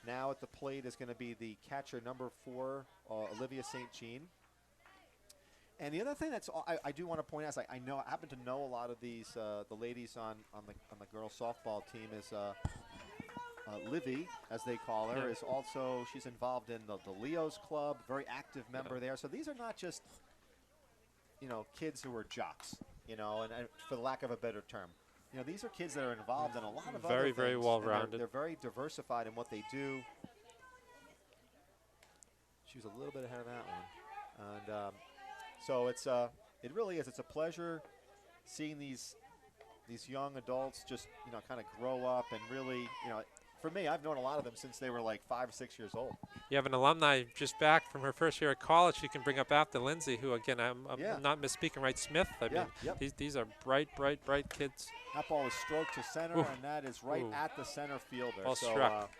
now at the plate is going to be the catcher, number 4, Olivia St. Jean. And the other thing I do want to point out is I happen to know a lot of these the ladies on the girls softball team is Livy, as they call her, is also, she's involved in the Leos Club, very active member there. So these are not just kids who are jocks, and for the lack of a better term. These are kids that are involved in a lot of other things. Very well-rounded. They're very diversified in what they do. She was a little bit ahead of that one. And so it really is. It's a pleasure seeing these young adults just, kind of grow up and really, for me, I've known a lot of them since they were like 5 or 6 years old. You have an alumni just back from her first year at college you can bring up after, Lindsay, who, again, I'm not misspeaking, right, Smith? I mean, these are bright kids. That ball is stroked to center, and that is right at the center fielder. Ball struck.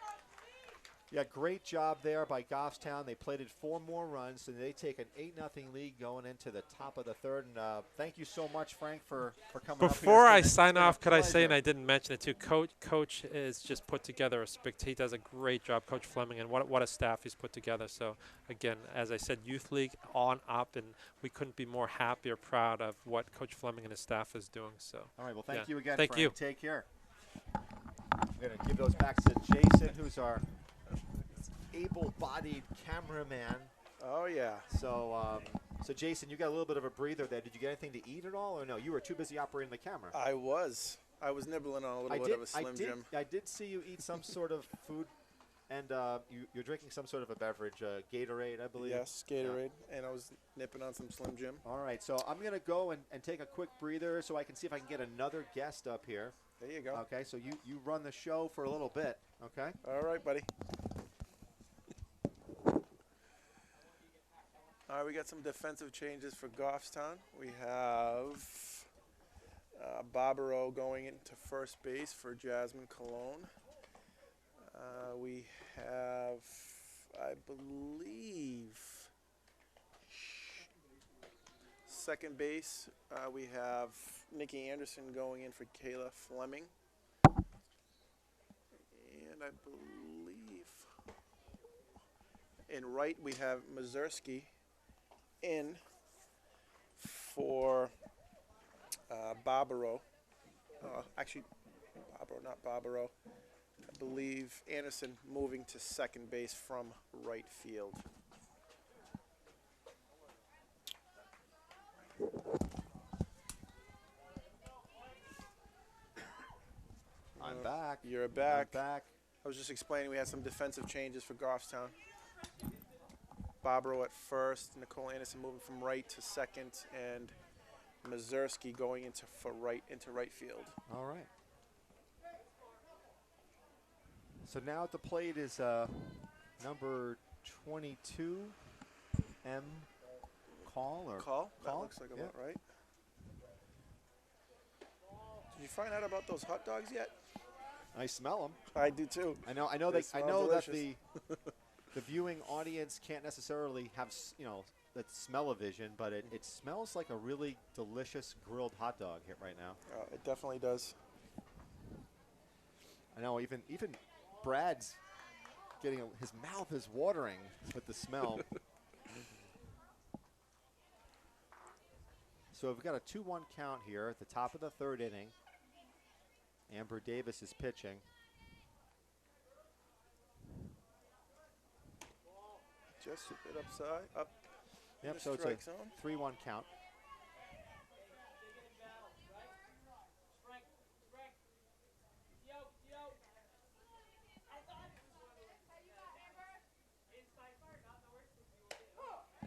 Great job there by Goffstown. They plated 4 more runs, and they take an 8-0 lead going into the top of the third. And thank you so much, Frank, for coming up here. Before I sign off, could I say, and I didn't mention it too, Coach is just put together he does a great job, Coach Fleming, and what a staff he's put together. So, again, as I said, Youth League on up, and we couldn't be more happy or proud of what Coach Fleming and his staff is doing. So, all right, well, thank you again, Frank. Thank you. Take care. I'm going to give those back to Jason, who's our able-bodied cameraman. Oh, yeah. So, so Jason, you got a little bit of a breather there. Did you get anything to eat at all, or no? You were too busy operating the camera. I was nibbling on a little bit of a Slim Jim. I did see you eat some sort of food, and you're drinking some sort of a beverage, Gatorade, I believe. Yes, Gatorade, and I was nipping on some Slim Jim. All right, so I'm going to go and take a quick breather so I can see if I can get another guest up here. There you go. Okay, so you run the show for a little bit, okay? All right, buddy. All right, we got some defensive changes for Goffstown. We have Barbaro going into first base for Jasmine Colon. We have, I believe, second base. We have Nikki Anderson going in for Kayla Fleming. And I believe in right we have Mazurski in for Barbaro. Actually, Barbaro, not Barbaro. I believe Anderson moving to second base from right field. I'm back. You're back. I'm back. I was just explaining we had some defensive changes for Goffstown. Bobrow at first, Nicole Anderson moving from right to second, and Mazursky going into right field. All right. So now at the plate is number 22, M. Call or Call? That Call? looks like Yeah. about right. Did you find out about those hot dogs yet? I smell them. I do too. I know They that smell that delicious. the viewing audience can't necessarily have that smell-o-vision, but it smells like a really delicious grilled hot dog here right now. It definitely does. I know even Brad's getting his mouth is watering with the smell. So we've got a 2-1 count here at the top of the third inning. Amber Davis is pitching. Just a bit up. Yep, the so it's strike a zone. 3-1 count.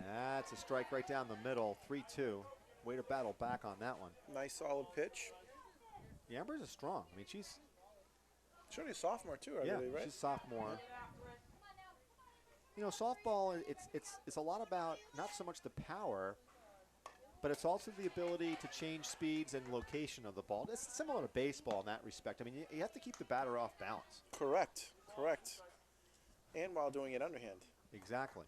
That's a strike right down the middle, 3-2. Way to battle back on that one. Nice solid pitch. The Ambers are strong. I mean, she's She's only a sophomore too, I believe, right? she's sophomore. You know, softball it's a lot about not so much the power, but it's also the ability to change speeds and location of the ball. It's similar to baseball in that respect. I mean, you have to keep the batter off balance. Correct. And while doing it underhand. Exactly.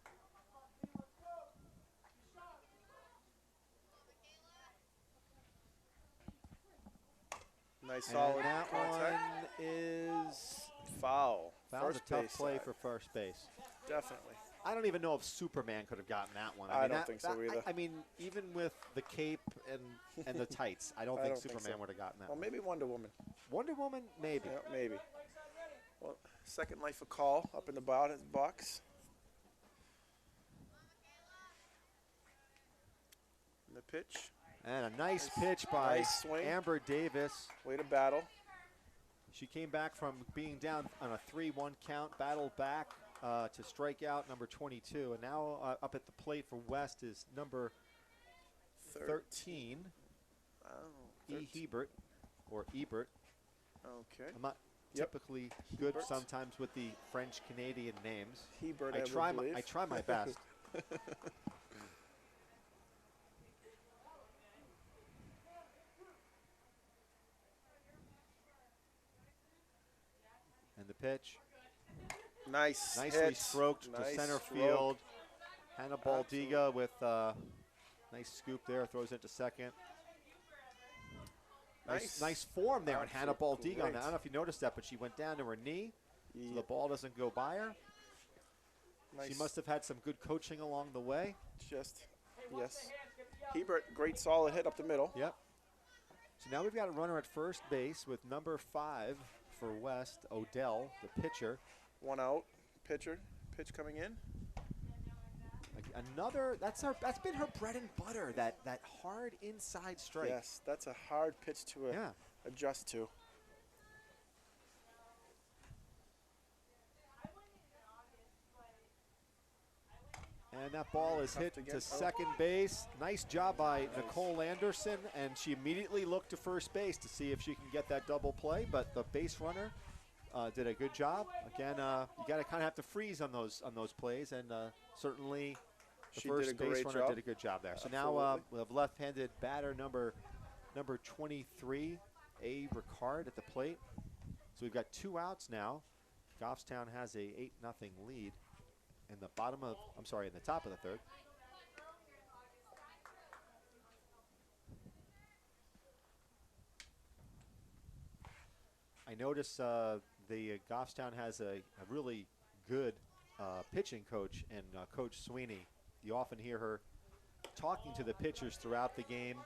Nice And solid that contact. one is Foul. that was a First tough base play side. for first base. Definitely. I don't even know if Superman could have gotten that one. I mean, don't think so either. I mean, even with the cape and the tights, I don't I think don't think Superman so. would have gotten that. Well, one. maybe Wonder Woman. Wonder Woman, maybe. Yeah, maybe. Well, second life a call up in the box. And the pitch. And a nice pitch by Nice swing. Amber Davis. Way to battle. She came back from being down on a 3-1 count, battled back to strike out number 22. And now up at the plate for West is number 13, Oh, E. Hebert, or Ebert. Okay. I'm not Yep. typically good Hebert. sometimes with the French-Canadian names. Hebert, I try believe. I try my best. And the pitch, Nice nicely hit. stroked Nice to center stroke. field. Hannah Absolutely. Baldiga with a nice scoop there, throws it to second. Nice form there on Hannah Absolutely Baldiga. I great. don't know if you noticed that, but she went down to her knee, so the Yep. ball doesn't go by her. Nice. She must have had some good coaching along the way. Just, yes. Hebert, great solid hit up the middle. Yep. So now we've got a runner at first base with number 5 for West, Odell, the pitcher. One out. Pitch coming in. Another, that's been her bread and butter, that hard inside strike. Yes, that's a hard pitch to Yeah. adjust to. And that ball is Tough hit to to get. second base. Nice job by Nicole Anderson, and she immediately looked to first base to see if she can get that double play, but the base runner did a good job. Again, you got to kind of have to freeze on those plays, and certainly the She did first a base great runner job. did a good job there. So now Absolutely. we have left-handed batter number 23, A. Ricard at the plate. So we've got 2 outs now. Goffstown has a 8-0 lead in the top of the third. I notice the Goffstown has a really good pitching coach in Coach Sweeney. You often hear her talking to the pitchers throughout the game,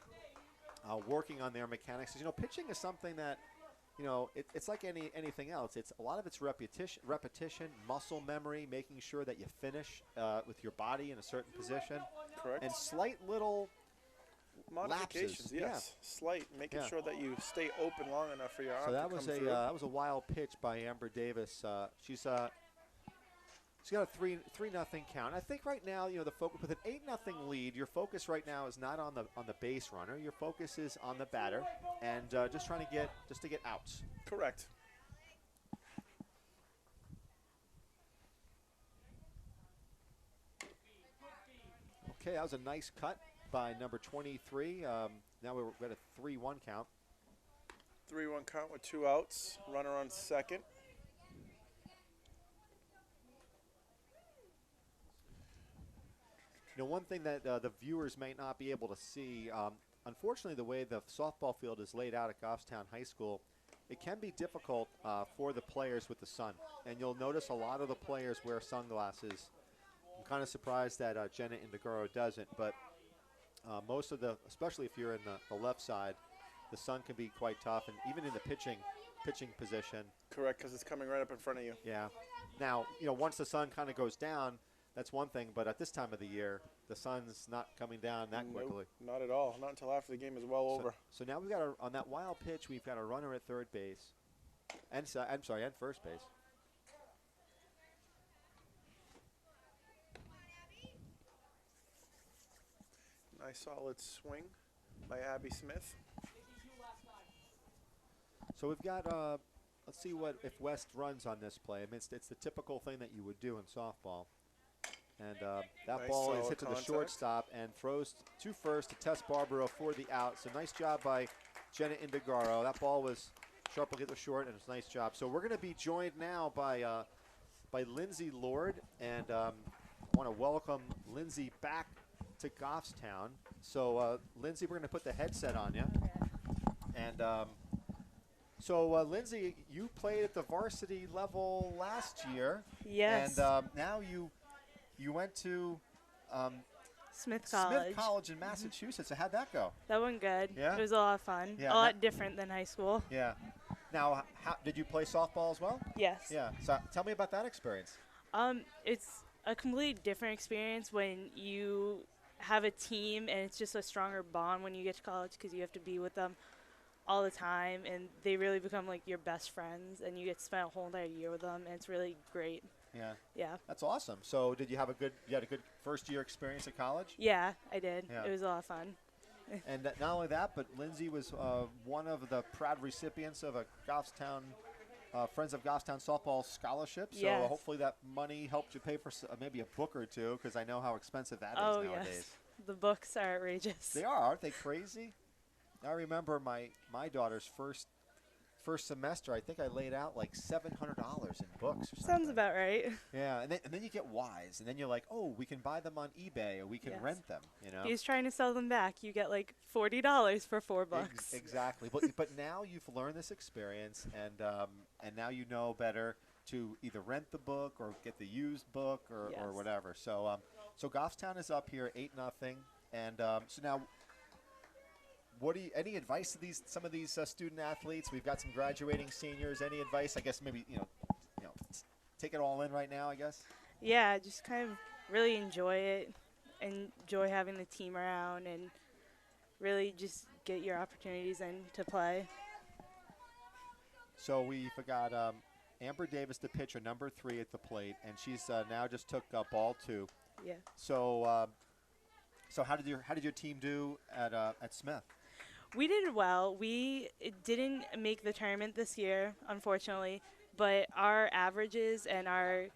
working on their mechanics. You know, pitching is something that you know, it's like anything else. It's a lot of it's repetition, muscle memory, making sure that you finish with your body in a certain position, Correct. and slight little Modifications, lapses. yes. Slight, making Yeah. sure that you stay open long enough for your arm So to that come was through. that was a wild pitch by Amber Davis. She's got a 3-0 count. I think right now, you know, the focus with an 8-0 lead, your focus right now is not on the base runner. Your focus is on the batter and just trying to get outs. Correct. Okay, that was a nice cut by number 23. Now we've got a 3-1 count. 3-1 count with 2 outs. Runner on second. You know, one thing that the viewers may not be able to see, unfortunately, the way the softball field is laid out at Goffstown High School, it can be difficult for the players with the sun. And you'll notice a lot of the players wear sunglasses. I'm kind of surprised that Jenna Indigoro doesn't, but most of especially if you're in the left side, the sun can be quite tough, and even in the pitching position. Correct, because it's coming right up in front of you. Yeah. Now, you know, once the sun kind of goes down, that's one thing, but at this time of the year, the sun's not coming down that quickly. Not at all. Not until after the game is well over. So now we've got on that wild pitch, we've got a runner at third base, and first base. Nice solid swing by Abby Smith. So we've got, let's see if West runs on this play. I mean, it's the typical thing that you would do in softball. And that Nice ball is solid hit to the contact. shortstop and throws to first to Tess Barbaro for the out. So nice job by Jenna Indigaro. That ball was sharply hit the short, and it's a nice job. So we're going to be joined now by Lindsay Lord, and I want to welcome Lindsay back to Goffstown. So Lindsay, we're going to put the headset on you. And so Lindsay, you played at the varsity level last year. Yes. And now you went to Smith College. Smith College in Massachusetts. So how'd that go? That went good. Yeah? It was a lot of fun. Yeah, a lot different than high school. Yeah. Now, how, did you play softball as well? Yes. Yeah. So tell me about that experience. It's a completely different experience when you have a team, and it's just a stronger bond when you get to college because you have to be with them all the time, and they really become like your best friends, and you get to spend a whole entire year with them, and it's really great. Yeah. Yeah. That's awesome. So did you had a good first year experience at college? Yeah, I did. Yeah. It was a lot of fun. And not only that, but Lindsay was one of the proud recipients of a Goffstown Friends of Goffstown softball scholarship. So Yes. hopefully that money helped you pay for maybe a book or two, because I know how expensive that is Oh, nowadays. yes. The books are outrageous. They are, aren't they crazy? I remember my daughter's first semester. I think I laid out like $700 in books or something. Sounds about right. Yeah, and then you get Wise, and then you're like, oh, we can buy them on eBay, or we can Yes. rent them. You know. He's trying to sell them back. You get like $40 for $4. Exactly. But now you've learned this experience, and now you know better to either rent the book or get the used book or Yes. whatever. So so Goffstown is up here 8-0, and so now. Any advice to some of these student athletes? We've got some graduating seniors. Any advice? I guess maybe take it all in right now. I guess. Yeah, just kind of really enjoy it, enjoy having the team around, and really just get your opportunities in to play. So we've got Amber Davis, the pitcher, number 3 at the plate, and she's now just took ball 2. Yeah. So so how did your team do at Smith? We did well. We didn't make the tournament this year, unfortunately, but our averages and our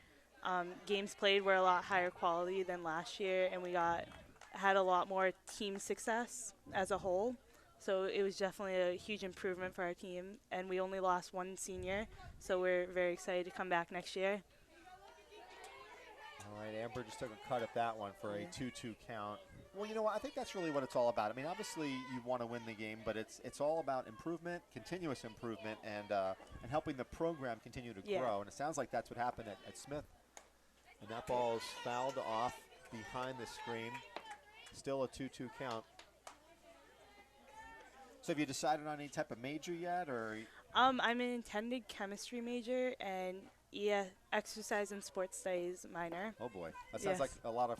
games played were a lot higher quality than last year, and we had a lot more team success as a whole. So it was definitely a huge improvement for our team, and we only lost one senior, so we're very excited to come back next year. All right, Amber just took a cut at that one for Yeah. a 2-2 count. Well, you know what? I think that's really what it's all about. I mean, obviously you want to win the game, but it's all about improvement, continuous improvement, and helping the program continue to Yeah. grow. And it sounds like that's what happened at Smith. And that ball is fouled off behind the screen. Still a 2-2 count. So have you decided on any type of major yet, or? I'm an intended chemistry major and exercise and sports studies minor. Oh boy, that sounds like Yes. a lot of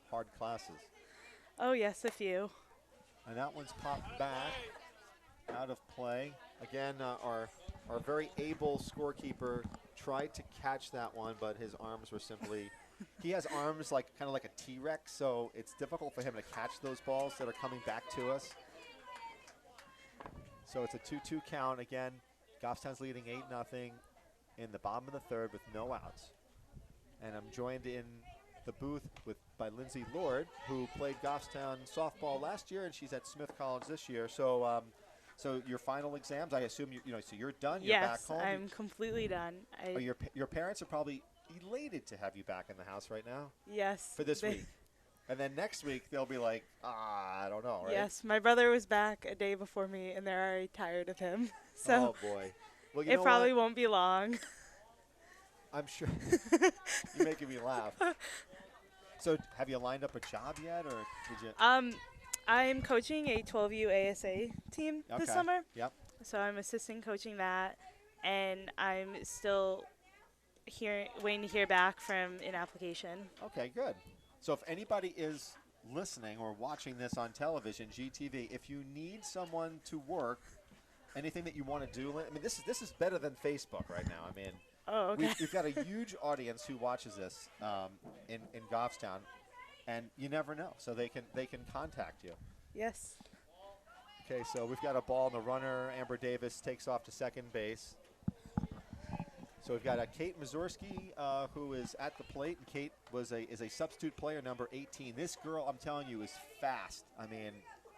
hard classes. Oh yes, a few. And that one's popped back out of play. Again, our very able scorekeeper tried to catch that one, but his arms were simply. He has arms like kind of like a T-Rex, so it's difficult for him to catch those balls that are coming back to us. So it's a 2-2 count again. Goffstown's leading 8-0 in the bottom of the third with no outs. And I'm joined in the booth by Lindsay Lord, who played Goffstown softball last year, and she's at Smith College this year. So, so your final exams, I assume so you're done. You're back Yes, home. I'm completely done. Your parents are probably elated to have you back in the house right now Yes. for this week, and then next week they'll be like, I don't know, right? Yes, my brother was back a day before me, and they're already tired of him. So Oh boy. Well, you it know probably what? won't be long. I'm sure. You're making me laugh. So, have you lined up a job yet, or did you? I'm coaching a 12U ASA team this Okay. summer. Yep. So I'm assistant coaching that, and I'm still waiting to hear back from an application. Okay, good. So if anybody is listening or watching this on television, GTV, if you need someone to work, anything that you want to do, I mean, this is better than Facebook right now. I mean, Oh, okay. we've got a huge audience who watches this in Goffstown, and you never know. So they can contact you. Yes. Okay, so we've got a ball in the runner. Amber Davis takes off to second base. So we've got Kate Mazurski, who is at the plate, and Kate is a substitute player, number 18. This girl, I'm telling you, is fast. I mean,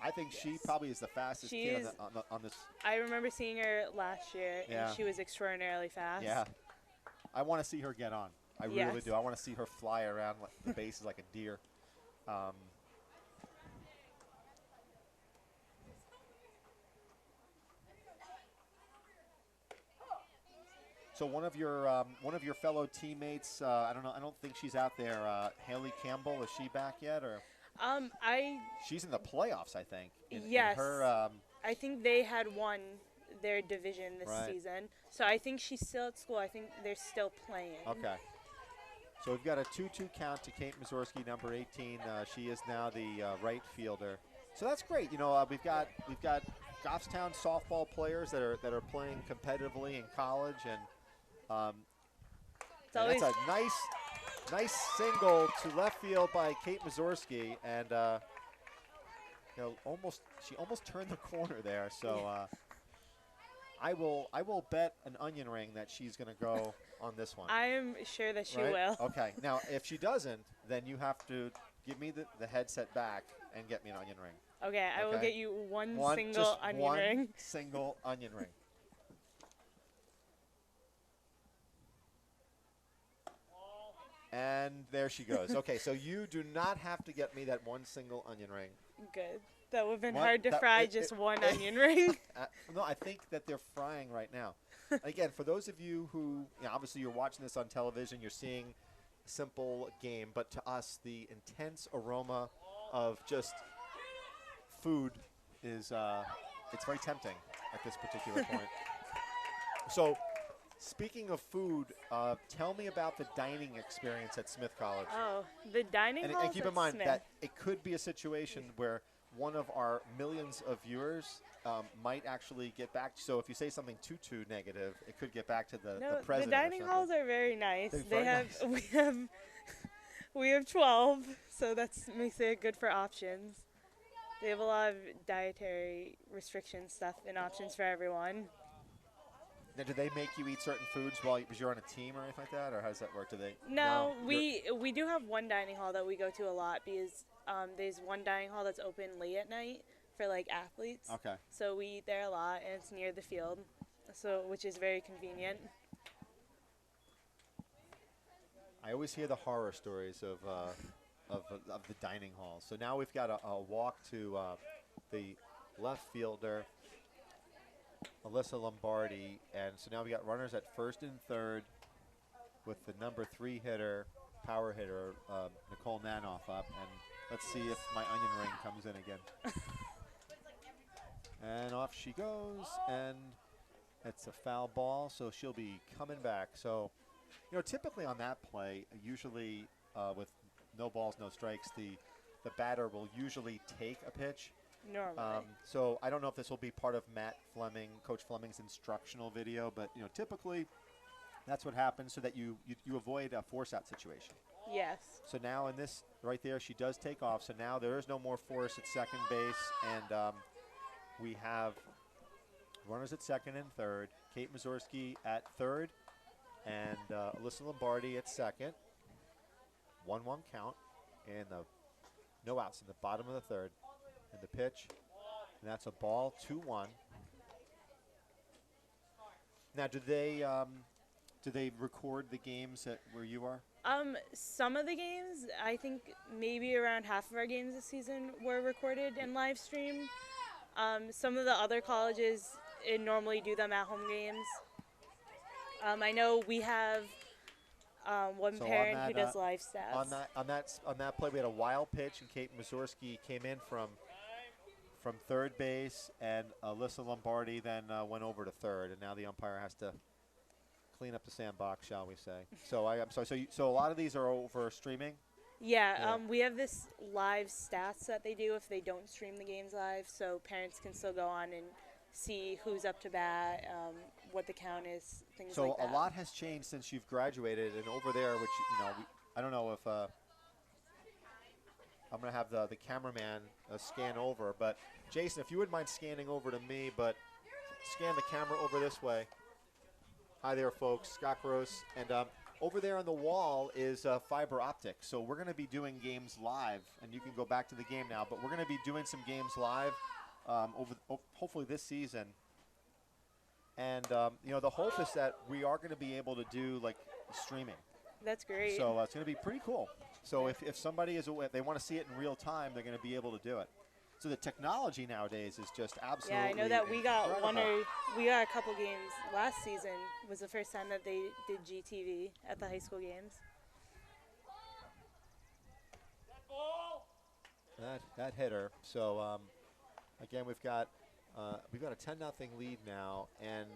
I think she probably is the fastest She kid is- on this. I remember seeing her last year, Yeah. and she was extraordinarily fast. Yeah, I want to see her get on. I really Yes. do. I want to see her fly around the bases like a deer. So one of your fellow teammates, I don't know, I don't think she's out there. Haley Campbell, is she back yet, or she's in the playoffs? I think. In Yes. her, I think they had won their division this Right. season, so I think she's still at school. I think they're still playing. okay. So we've got a 2-2 count to Kate Mazurski, number 18. She is now the right fielder. So that's great. You know, we've got Goffstown softball players that are playing competitively in college, and It's always that's a nice single to left field by Kate Mazurski, and she almost turned the corner there. So I will bet an onion ring that she's going to go on this one. I am sure that she Right? will. Okay. Now, if she doesn't, then you have to give me the headset back and get me an onion ring. Okay, I will Okay. get you one Just single onion one ring. single onion ring. And there she goes. Okay, so you do not have to get me that one single onion ring. Good. That would have been What? hard to That- fry it- just it- one onion ring. No, I think that they're frying right now. Again, for those of you who, obviously you're watching this on television, you're seeing a simple game, but to us, the intense aroma of just food is, it's very tempting at this particular point. So, speaking of food, tell me about the dining experience at Smith College. Oh, the dining And halls keep at in mind Smith. that it could be a situation where one of our millions of viewers might actually get back. So if you say something too negative, it could get back to the No, the president. dining or halls something. are very nice. They're They very have nice. we have 12, so that's makes it good for options. They have a lot of dietary restriction stuff and options for everyone. Now, do they make you eat certain foods because you're on a team or anything like that, or how does that work? Do they? No, you're- we do have one dining hall that we go to a lot because there's one dining hall that's open late at night for like athletes. Okay. So we eat there a lot, and it's near the field, so which is very convenient. I always hear the horror stories of the dining hall. So now we've got a walk to the left fielder, Alyssa Lombardi, and so now we got runners at first and third with the number 3 hitter, power hitter, Nicole Nanoff up, and let's see if my onion ring comes in again. And off she goes, and It's a foul ball, so she'll be coming back. So, typically on that play, usually with no balls, no strikes, the batter will usually take a pitch. Normally. So I don't know if this will be part of Coach Fleming's instructional video, but typically that's what happens so that you avoid a force-out situation. Yes. So now in this right there, she does take off. So now there is no more force at second base, and we have runners at second and third. Kate Mazurski at third, and Alyssa Lombardi at second. 1-1 count, and no outs in the bottom of the third. And the pitch, and that's a ball, 2-1. Now, do they record the games where you are? Some of the games, I think maybe around half of our games this season were recorded and live streamed. Some of the other colleges normally do them at home games. I know we have one So parent on that, who does live stats. On that play, we had a wild pitch, and Kate Mazurski came in from third base, and Alyssa Lombardi then went over to third, and now the umpire has to clean up the sandbox, shall we say? So I'm sorry. So a lot of these are over streaming. Yeah, we have this live stats that they do if they don't stream the games live, so parents can still go on and see who's up to bat, what the count is, things like that. So a lot has changed since you've graduated, and over there, which I don't know if I'm going to have the cameraman scan over, but Jason, if you wouldn't mind scanning over to me, but scan the camera over this way. Hi there, folks. Scott Gross, and over there on the wall is fiber optic. So we're going to be doing games live, and you can go back to the game now. But we're going to be doing some games live hopefully this season. And the hope is that we are going to be able to do like streaming. That's great. So it's going to be pretty cool. So if somebody if they want to see it in real time, they're going to be able to do it. So the technology nowadays is just absolutely yeah, I know that we got incredible. we got a couple games last season. Was the first time that they did GTV at the high school games. That hit her. So again, we've got a 10-0 lead now, and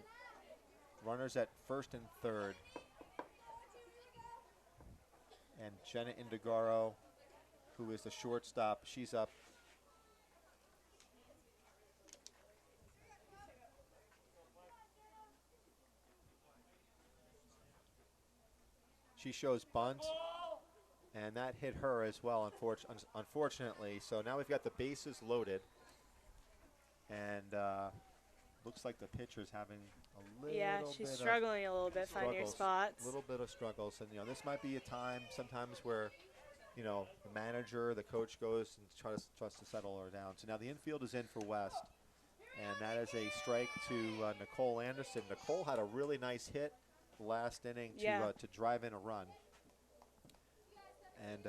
runners at first and third. And Jenna Indigaro, who is the shortstop, she's up. She shows bunt, and that hit her as well, unfortunately. So now we've got the bases loaded, and looks like the pitcher's having a little Yeah, bit she's of struggling a little bit finding her struggles, spots. a little bit of struggles. And, this might be a time sometimes where, the manager, the coach goes and tries to settle her down. So now the infield is in for West, and that is a strike to Nicole Anderson. Nicole had a really nice hit last inning to drive in a run. And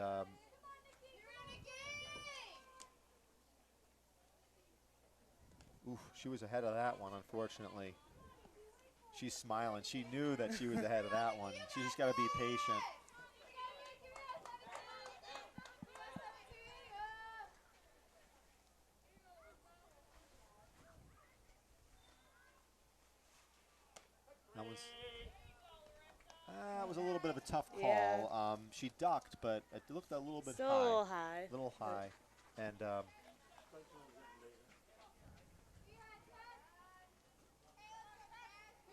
she was ahead of that one, unfortunately. She's smiling. She knew that she was ahead of that one. She just got to be patient. That was a little bit of a tough call. Yeah. She ducked, but it looked a little bit Still high. a little high. Little high. And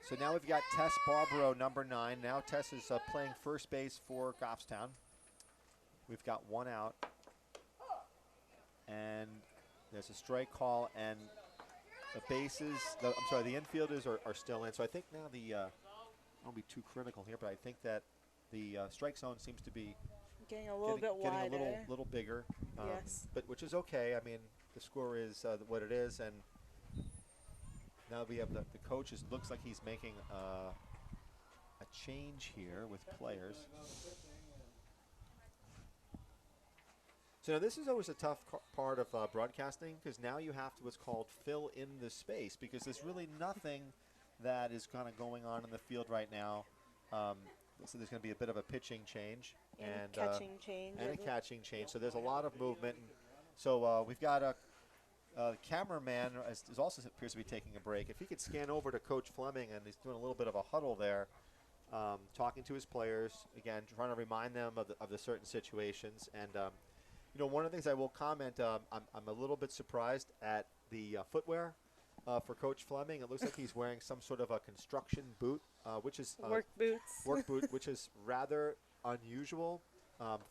so now we've got Tess Barbaro, number 9. Now Tess is playing first base for Goffstown. We've got one out. And there's a strike call, and the bases, the infielders are still in. So I think now I won't be too critical here, but I think that the strike zone seems to be Getting a little bit getting wider. a little bigger. Yes. But which is okay. I mean, the score is what it is, and now we have the coach. Looks like he's making a change here with players. So now this is always a tough part of broadcasting, because now you have to what's called fill in the space, because there's really nothing that is kind of going on in the field right now. So there's going to be a bit of a pitching change And catching change. and a catching change. So there's a lot of movement. So we've got The cameraman is also appears to be taking a break. If he could scan over to Coach Fleming, and he's doing a little bit of a huddle there, talking to his players, again, trying to remind them of the certain situations. And, one of the things I will comment, I'm a little bit surprised at the footwear for Coach Fleming. It looks like he's wearing some sort of a construction boot, which is Work boots. work boot, which is rather unusual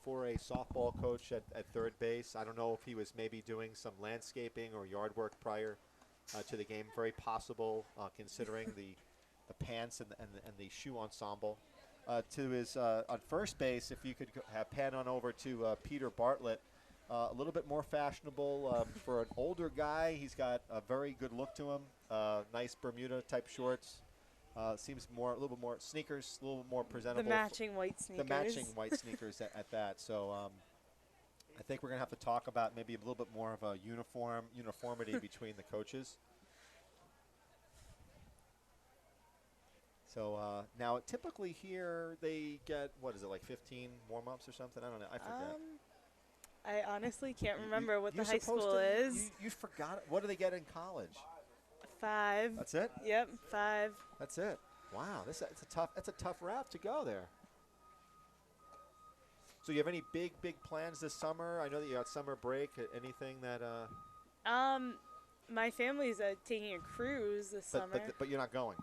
for a softball coach at third base. I don't know if he was maybe doing some landscaping or yard work prior to the game. Very possible, considering the pants and the shoe ensemble. To his on first base, if you could pan on over to Peter Bartlett. A little bit more fashionable for an older guy. He's got a very good look to him. Nice Bermuda type shorts. Seems a little bit more sneakers, a little bit more presentable. The matching white sneakers. The matching white sneakers at that. So I think we're gonna have to talk about maybe a little bit more of a uniformity between the coaches. So now typically here they get, what is it, like 15 warm-ups or something? I don't know. I forget. I honestly can't remember what the You're high supposed school to- is. You forgot. What do they get in college? 5. That's it. Yep, 5. That's it. Wow, that's a tough route to go there. So you have any big plans this summer? I know that you got summer break. Anything that? My family's taking a cruise this summer. But you're not going.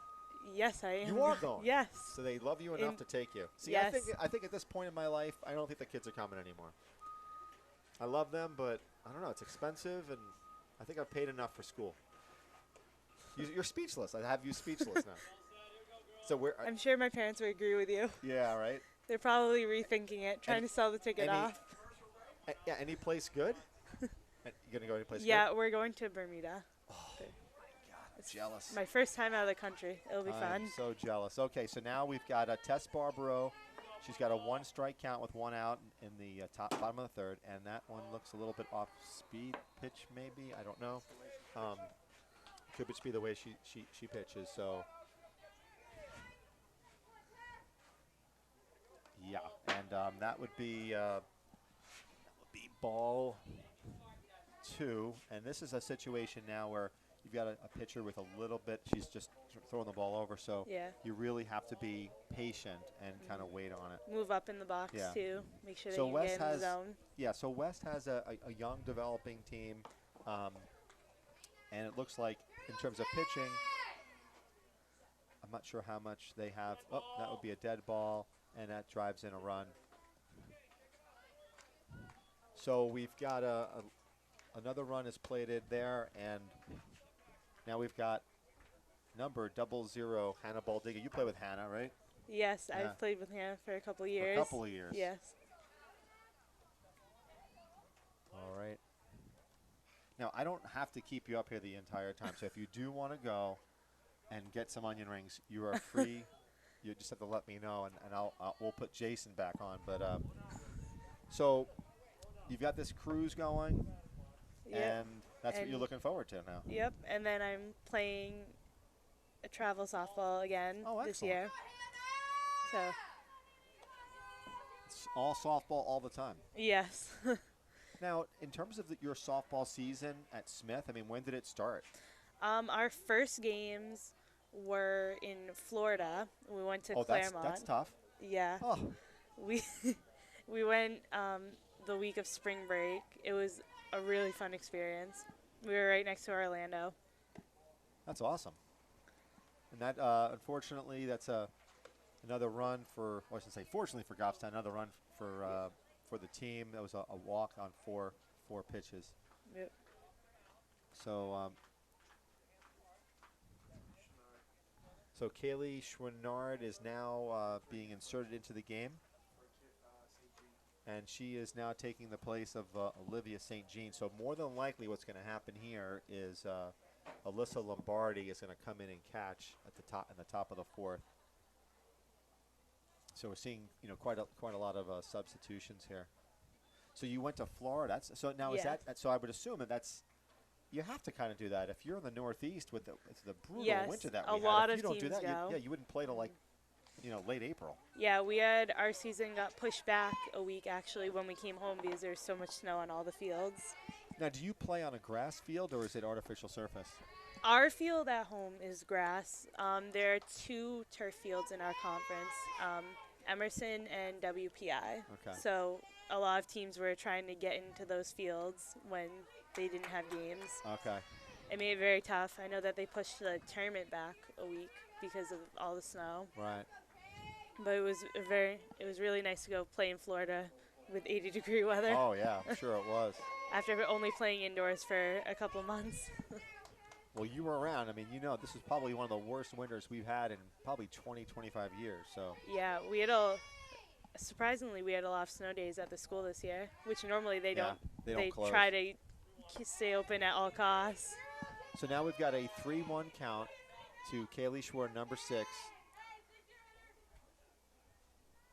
Yes, I am. You are going. Yes. So they love you enough to take you. See, Yes. I think at this point in my life, I don't think the kids are coming anymore. I love them, but I don't know. It's expensive, and I think I've paid enough for school. You're speechless. I have you speechless now. So we're. I'm sure my parents would agree with you. Yeah. Right. They're probably rethinking it, trying to sell the ticket off. Yeah. Any place good? You gonna go any place? Yeah, Good? we're going to Bermuda. God, I'm jealous. My first time out of the country. It'll be I'm fun. so jealous. Okay, so now we've got Tess Barbaro. She's got a 1-strike count with 1 out in the bottom of the third, and that one looks a little bit off speed pitch, maybe. I don't know. Could just be the way she pitches. So yeah, and that would be ball 2, and this is a situation now where you've got a pitcher with a little bit. She's just throwing the ball over, so Yeah. you really have to be patient and kind of wait on it. Move up in the box, Yeah. too. Make sure So that you West get in has- the zone. Yeah, so West has a young developing team, and it looks like in terms of pitching, I'm not sure how much they have. Oh, that would be a dead ball, and that drives in a run. So we've got another run is plated there, and now we've got number 00 Hannah Baldiga. You play with Hannah, right? Yes, Yeah. I've played with Hannah for a couple For years. a couple of years. Yes. All right. Now, I don't have to keep you up here the entire time, so if you do want to go and get some onion rings, you are free. You just have to let me know, and we'll put Jason back on. But so you've got this cruise going, Yep. and that's what you're And- looking forward to now. Yep. And then I'm playing a travel softball again Oh, this excellent. year. So, It's all softball all the time. yes. Now, in terms of your softball season at Smith, I mean, when did it start? Our first games were in Florida. We went to Oh, Claremont. that's tough. Yeah. Oh, We we went the week of spring break. It was a really fun experience. We were right next to Orlando. that's awesome. And that, unfortunately, that's another run for, well, I should say, fortunately for Goffstown, another run for the team. That was a walk on four pitches. Yep. So, so Kaylee Schwinnard is now being inserted into the game, and she is now taking the place of Olivia St. Jean. So more than likely, what's going to happen here is Alyssa Lombardi is going to come in and catch at the top of the fourth. So we're seeing, quite a lot of substitutions here. So you went to Florida. So now is Yeah. that? So I would assume that's. You have to kind of do that if you're in the Northeast with the brutal Yes, winter that a we had. lot If you of don't do teams that, go. you wouldn't play till late April. Yeah, our season got pushed back a week actually when we came home because there was so much snow on all the fields. Now, do you play on a grass field or is it artificial surface? Our field at home is grass. There are 2 turf fields in our conference, Emerson and WPI. Okay. So a lot of teams were trying to get into those fields when they didn't have games. Okay. It made it very tough. I know that they pushed the tournament back a week because of all the snow. Right. But it was really nice to go play in Florida with 80-degree weather Oh, yeah, I'm sure it was. after only playing indoors for a couple months. Well, you were around. I mean, you know, this was probably one of the worst winters we've had in probably 20, 25 years. So Yeah, surprisingly, we had a lot of snow days at the school this year, which normally they yeah, don't. they don't close. Try to stay open at all costs. So now we've got a 3-1 count to Kaylee Schwartz, number 6,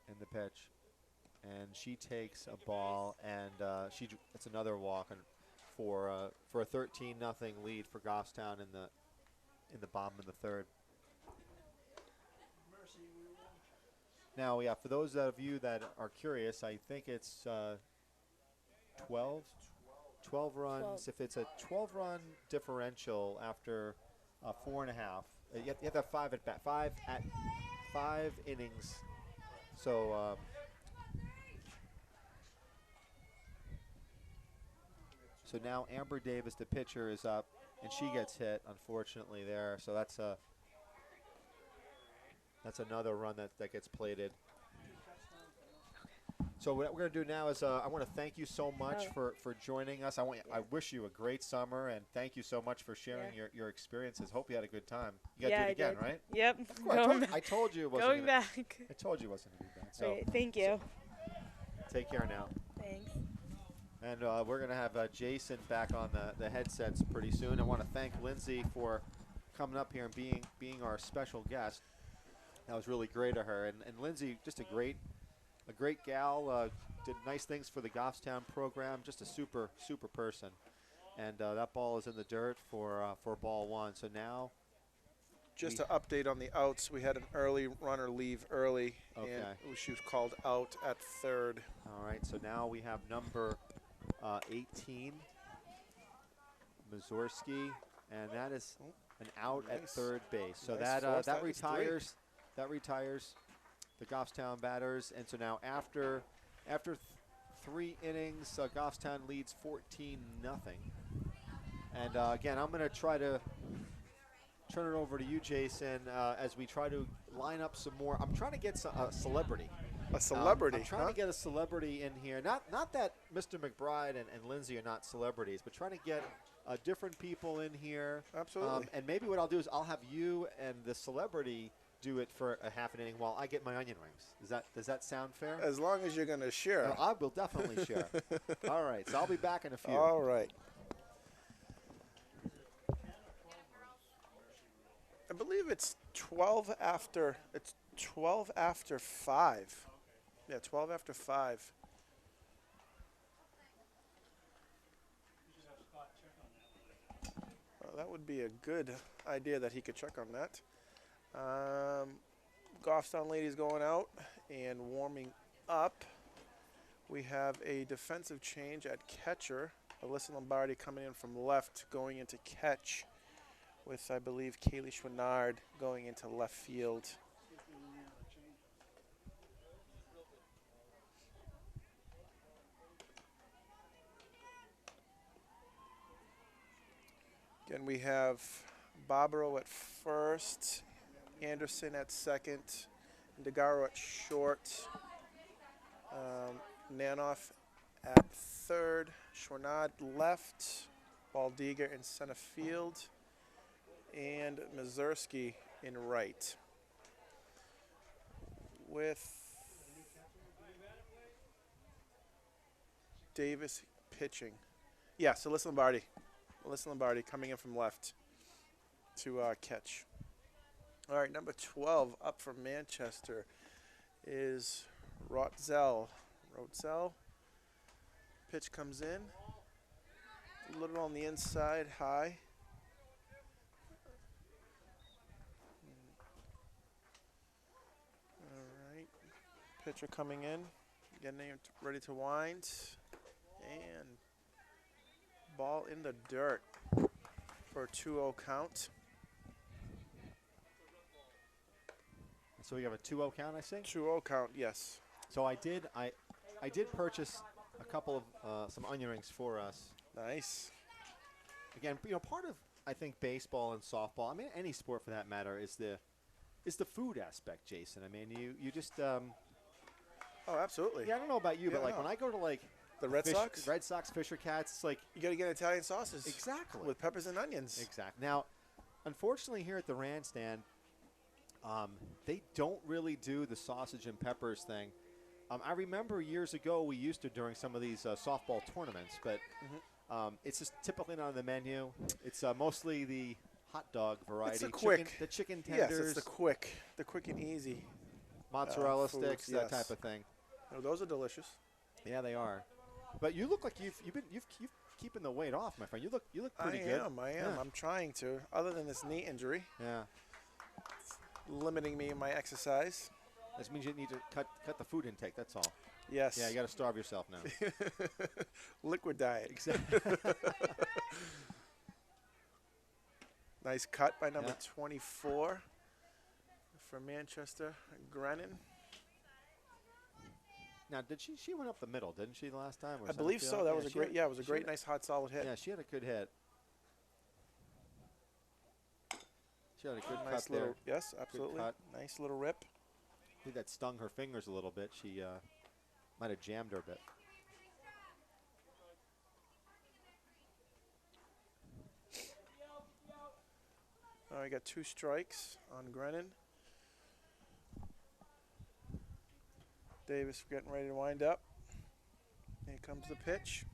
in the pitch. And she takes a ball, and it's another walk for a 13-0 lead for Goffstown in the bottom of the third. Now, yeah, for those of you that are curious, I think it's 12 runs. 12. If it's a 12-run differential after 4.5, you have to have 5 at bat, 5 innings. So. So now Amber Davis, the pitcher, is up, and she gets hit, unfortunately, there. So that's another run that gets plated. So what we're going to do now is I want to thank you so much for joining us. I wish you a great summer, and thank you so much for sharing your experiences. Hope you had a good time. You got to do it again, right? Yep. Of course, I told you it wasn't Going back. I told you it wasn't going to be bad. So Great, thank you. take care now. Thanks. And we're going to have Jason back on the headsets pretty soon. I want to thank Lindsay for coming up here and being our special guest. That was really great of her. And Lindsay, just a great gal, did nice things for the Goffstown program, just a super person. And that ball is in the dirt for ball 1. So now. Just to update on the outs, we had an early runner leave early, and she was called out at third. All right, so now we have number 18, Mazurski, and that is an out at third base. So Nice that retires the Goffstown batters, and so now after 3 innings, Goffstown leads 14-0. And again, I'm going to try to turn it over to you, Jason, as we try to line up some more. I'm trying to get a celebrity. A celebrity, I'm trying to get a celebrity in here. Not that Mr. McBride and Lindsay are not celebrities, but trying to get different people in here. Absolutely. And maybe what I'll do is I'll have you and the celebrity do it for a half an inning while I get my onion rings. Does that sound fair? As long as you're going to share. No, I will definitely share. All right, so I'll be back in a few. All right. I believe it's 12 after 5. Yeah, 12 after 5. Well, that would be a good idea that he could check on that. Goffstown ladies going out and warming up. We have a defensive change at catcher. Alyssa Lombardi coming in from left, going into catch, with, I believe, Kaylee Schwinnard going into left field. Again, we have Barbaro at first, Anderson at second, DeGaro at short, Nanoff at third, Schwinnard left, Baldiger in center field, and Mazurski in right. With Davis pitching. Yes, Alyssa Lombardi. Alyssa Lombardi coming in from left to catch. All right, number 12 up from Manchester is Rotzel. Rotzel. Pitch comes in. A little on the inside, high. All right. Pitcher coming in. Getting ready to wind. And ball in the dirt for a 2-0 count. So we have a 2-0 count, I think. 2-0 count, yes. So I did purchase a couple of some onion rings for us. Nice. Again, part of I think baseball and softball, I mean any sport for that matter, is the food aspect, Jason. I mean you just Oh, absolutely. yeah, I don't know about you, Yeah, but like no. when I go to like The Red Sox? Red Sox, Fisher Cats, it's like You got to get Italian sauces. exactly With peppers and onions. exactly. Now, unfortunately, here at the Rand stand, they don't really do the sausage and peppers thing. I remember years ago we used to during some of these softball tournaments, but it's just typically not on the menu. It's mostly the hot dog variety. It's the quick. the chicken Yes, tenders, it's the quick and easy. mozzarella foods, sticks, that yes. type of thing. Oh, those are delicious. Yeah, they are. But you look like you've keeping the weight off, my friend. You look pretty good. I am. Yeah. I'm trying to. Other than this knee injury, Yeah. limiting me in my exercise. This means you need to cut the food intake. That's all. Yes. Yeah, you got to starve yourself now. Liquid diet. Exactly. Nice cut by number Yeah. 24 from Manchester, Grennan. Now, did she went up the middle, didn't she, the last time? Or I believe so. center field? That was a she great. had- Yeah, it was a she great, had- nice, hot, solid hit. Yeah, she had a good hit. She had a good Nice cut little. there. Yes, absolutely. cut. Nice little rip. I think that stung her fingers a little bit. She might have jammed her a bit. We got 2 strikes on Grennan. Davis getting ready to wind up. Here comes the pitch.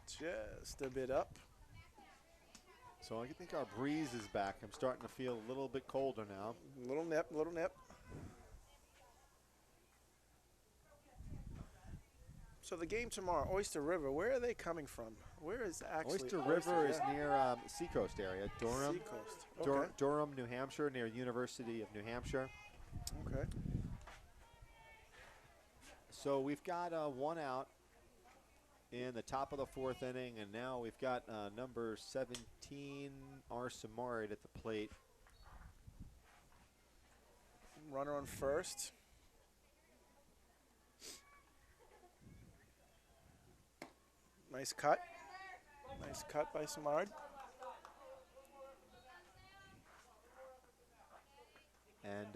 Just a bit up. So I think our breeze is back. I'm starting to feel a little bit colder now. Little nip, little nip. So the game tomorrow, Oyster River, where are they coming from? Where is actually Oyster River is yeah. near Seacoast area, Durham, Seacoast. Okay. Durham, New Hampshire, near University of New Hampshire. Okay. So we've got 1 out in the top of the 4th inning, and now we've got number 17, R. Samard at the plate. Runner on first. Nice cut. Nice cut by Samard. And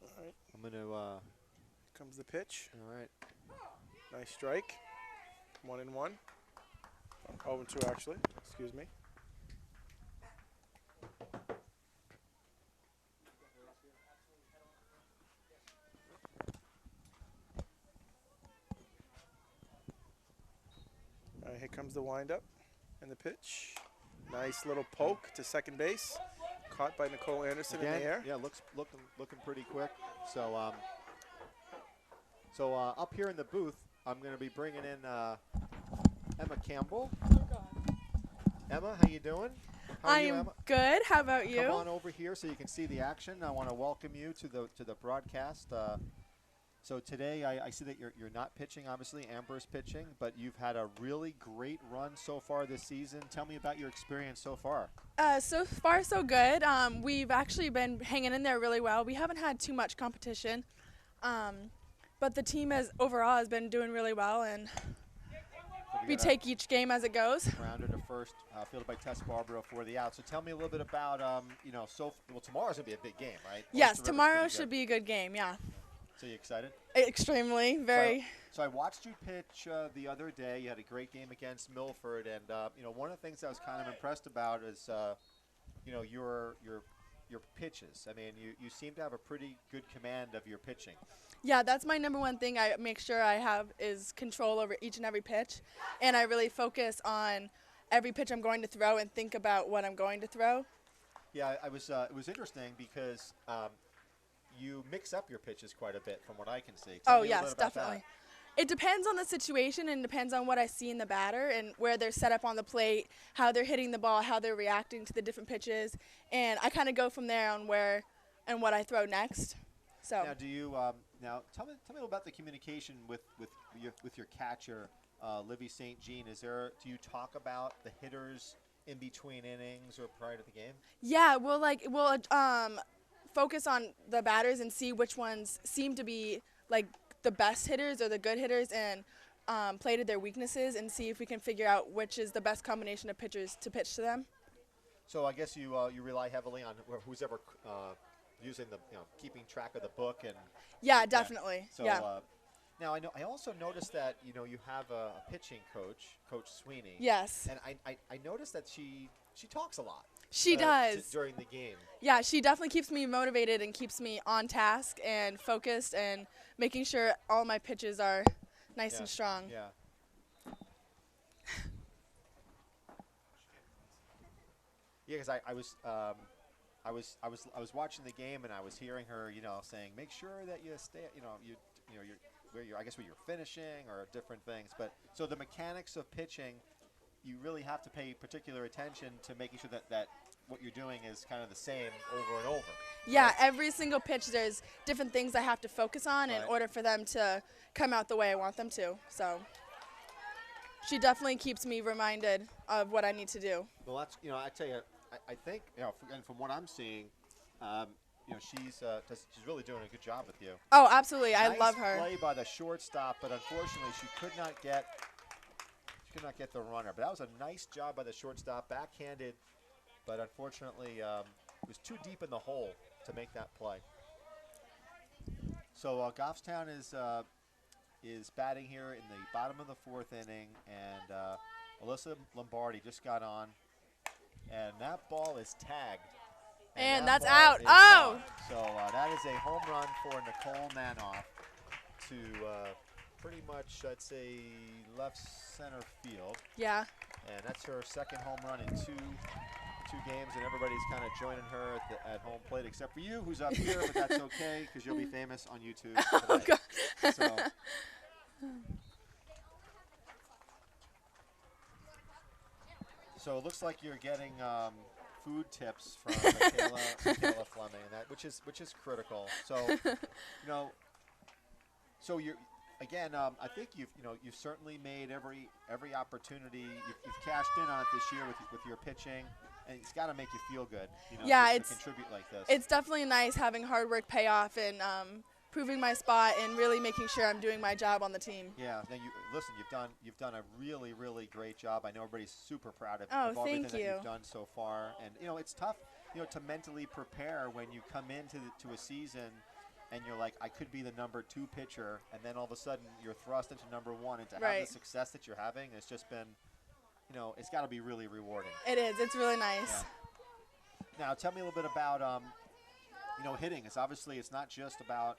All right. I'm going to, all Comes the pitch. right. Nice strike. 1-1. 0-2 actually. Excuse me. All right, here comes the windup and the pitch. Nice little poke to second base. Caught by Nicole Anderson in the air. Yeah, looking pretty quick. So up here in the booth, I'm going to be bringing in Emma Campbell. Emma, how you doing? How are you, I'm Emma? good. How about Come you? on over here so you can see the action. I want to welcome you to the broadcast. So today I see that you're not pitching. Obviously, Amber's pitching, but you've had a really great run so far this season. Tell me about your experience so far. So far, so good. We've actually been hanging in there really well. We haven't had too much competition, but the team overall has been doing really well, and we got a take each game as it goes. Grounder to first, fielded by Tess Barbaro for the out. So tell me a little bit about, tomorrow's going to be a big game, right? Yes, Oyster River's tomorrow pretty should good. be a good game. Yeah, So you excited? extremely, very. So I watched you pitch the other day. You had a great game against Milford, and one of the things I was kind of impressed about is your pitches. I mean, you seem to have a pretty good command of your pitching. Yeah, that's my number one thing I make sure I have is control over each and every pitch, and I really focus on every pitch I'm going to throw and think about what I'm going to throw. Yeah, it was interesting because you mix up your pitches quite a bit from what I can see. Tell Oh, me a little yes, bit about that. definitely. It depends on the situation and depends on what I see in the batter and where they're set up on the plate, how they're hitting the ball, how they're reacting to the different pitches. And I kind of go from there on where and what I throw next. So Now, do you now tell me a little about the communication with your catcher, Livy St. Jean? Do you talk about the hitters in between innings or prior to the game? yeah, we'll focus on the batters and see which ones seem to be like the best hitters or the good hitters, and play to their weaknesses, and see if we can figure out which is the best combination of pitchers to pitch to them. So I guess you rely heavily on who's ever using the keeping track of the book and Yeah, definitely. So yeah. Now I also noticed that you have a pitching coach, Coach Sweeney. Yes. And I noticed that she talks a lot. She does. During the game. Yeah, she definitely keeps me motivated and keeps me on task and focused and making sure all my pitches are nice and strong. Yeah. Yeah, because I was watching the game and I was hearing her, saying, make sure that you stay, where you're finishing or different things. But so the mechanics of pitching, you really have to pay particular attention to making sure that what you're doing is kind of the same over and over. Yeah, right? every single pitch there's different things I have to focus on in Right. order for them to come out the way I want them to. So she definitely keeps me reminded of what I need to do. Well, that's I tell you, I think and from what I'm seeing, she's really doing a good job with you. Oh, absolutely. I Nice love her. play by the shortstop, but unfortunately she could not get the runner. But that was a nice job by the shortstop, backhanded, but unfortunately it was too deep in the hole to make that play. So Goffstown is batting here in the bottom of the fourth inning, and Alyssa Lombardi just got on, and that ball is tagged. And that that's ball out. is Oh! gone. So that is a home run for Nicole Manoff to pretty much, I'd say, left center field. Yeah. And that's her second home run in two games, and everybody's kind of joining her at home plate, except for you, who's up here, but that's okay, because you'll be famous on YouTube today. So, it looks like you're getting food tips from Michaela Fleming, which is critical. So, so you're. Again, I think you've certainly made every opportunity. You've cashed in on it this year with your pitching, and it's got to make you feel good. Yeah, to it's contribute like this. It's definitely nice having hard work pay off and proving my spot and really making sure I'm doing my job on the team. Yeah. Now you've done a really, really great job. I know everybody's super proud of everything that you've done so far. And it's tough, to mentally prepare when you come into a season. And you're like, I could be the number 2 pitcher, and then all of a sudden you're thrust into number 1, and to have the success that you're having, it's just been, it's got to be really rewarding. It is. It's really nice. Yeah. Now, tell me a little bit about, hitting. It's not just about,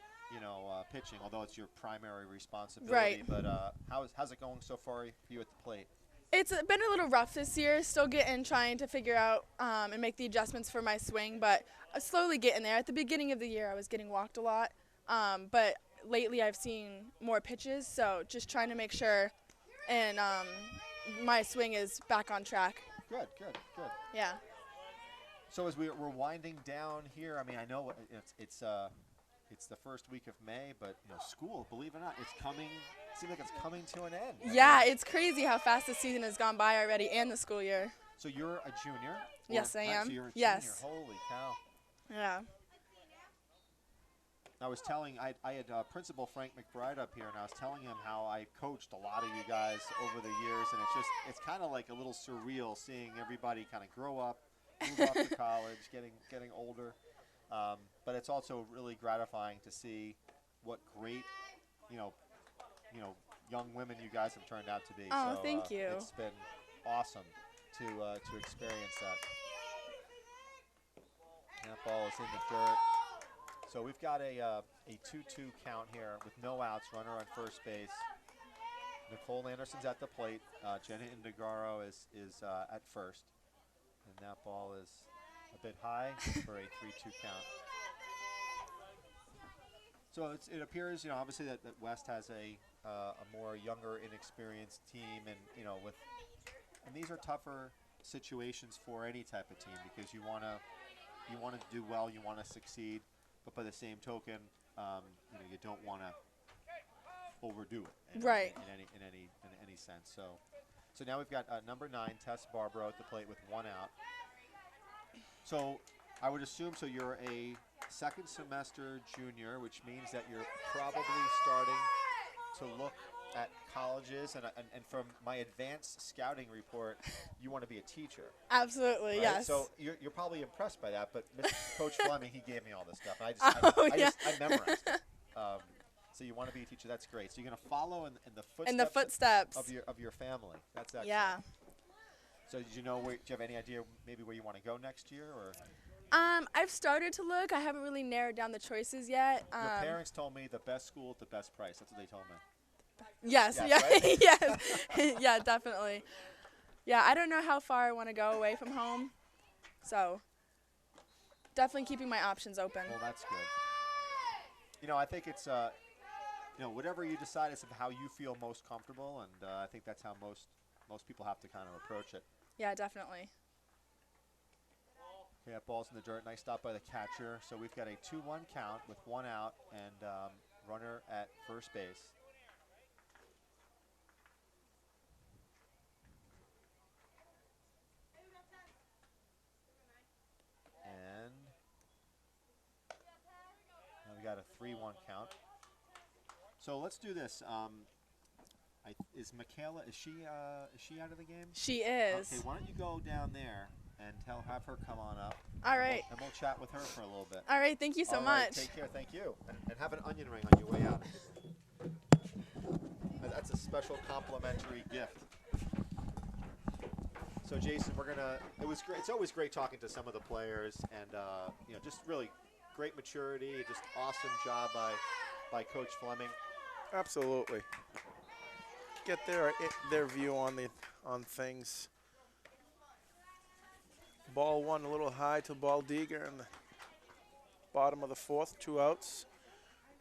pitching, although it's your primary responsibility. Right. But how's it going so far for you at the plate? It's been a little rough this year. Still trying to figure out and make the adjustments for my swing, but slowly getting there. At the beginning of the year, I was getting walked a lot, but lately I've seen more pitches, so just trying to make sure and my swing is back on track. Good. Yeah. So as we're winding down here, I mean, I know it's the first week of May, but school, believe it or not, it's coming. Seems like it's coming to an end. Yeah, it's crazy how fast the season has gone by already and the school year. So you're a junior? Yes, I am. So you're a yes. junior. Holy cow. Yeah. I was telling, I had Principal Frank McBride up here, and I was telling him how I coached a lot of you guys over the years, and it's kind of like a little surreal seeing everybody kind of grow up, move off to college, getting older. But it's also really gratifying to see what great, young women you guys have turned out to be. Oh, so, thank you. It's been awesome to experience that. That ball is in the dirt. So we've got a 2-2 count here with no outs, runner on first base. Nicole Anderson's at the plate. Jenna Indigaro is at first. And that ball is a bit high for a 3-2 count. So it appears, obviously that West has a more younger, inexperienced team, and and these are tougher situations for any type of team because you want to do well, you want to succeed. but by the same token, you don't want to overdo it. Right. In any sense. So now we've got number 9, Tess Barbaro at the plate with 1 out. So I would assume you're a second semester junior, which means that you're probably starting to look at colleges, and from my advanced scouting report, you want to be a teacher. Absolutely, Right? yes. So you're probably impressed by that, but Coach Fleming, he gave me all this stuff. I memorized it. So you want to be a teacher. That's great. So you're going to follow in the footsteps of your family. That's excellent. Yeah. So did you know? Do you have any idea maybe where you want to go next year, or? I've started to look. I haven't really narrowed down the choices yet. Your parents told me the best school at the best price. That's what they told me. Yes, Yes, right? yes. Yeah, definitely. Yeah, I don't know how far I want to go away from home. So, definitely keeping my options open. Well, that's good. I think it's, whatever you decide is how you feel most comfortable, and I think that's how most people have to kind of approach it. Yeah, definitely. Okay, that ball's in the dirt. Nice stop by the catcher. So we've got a 2-1 count with 1 out and runner at first base. And now we got a 3-1 count. So let's do this. Is Michaela? Is she out of the game? She is. Okay, why don't you go down there and have her come on up. All right. And we'll chat with her for a little bit. All right. Thank you so All right, much. take care. Thank you. And have an onion ring on your way out. That's a special complimentary gift. So Jason, it was great. It's always great talking to some of the players, and just really great maturity. Just awesome job by Coach Fleming. Absolutely. Get their view on things. Ball 1 a little high to Baldiger in the bottom of the 4th, 2 outs.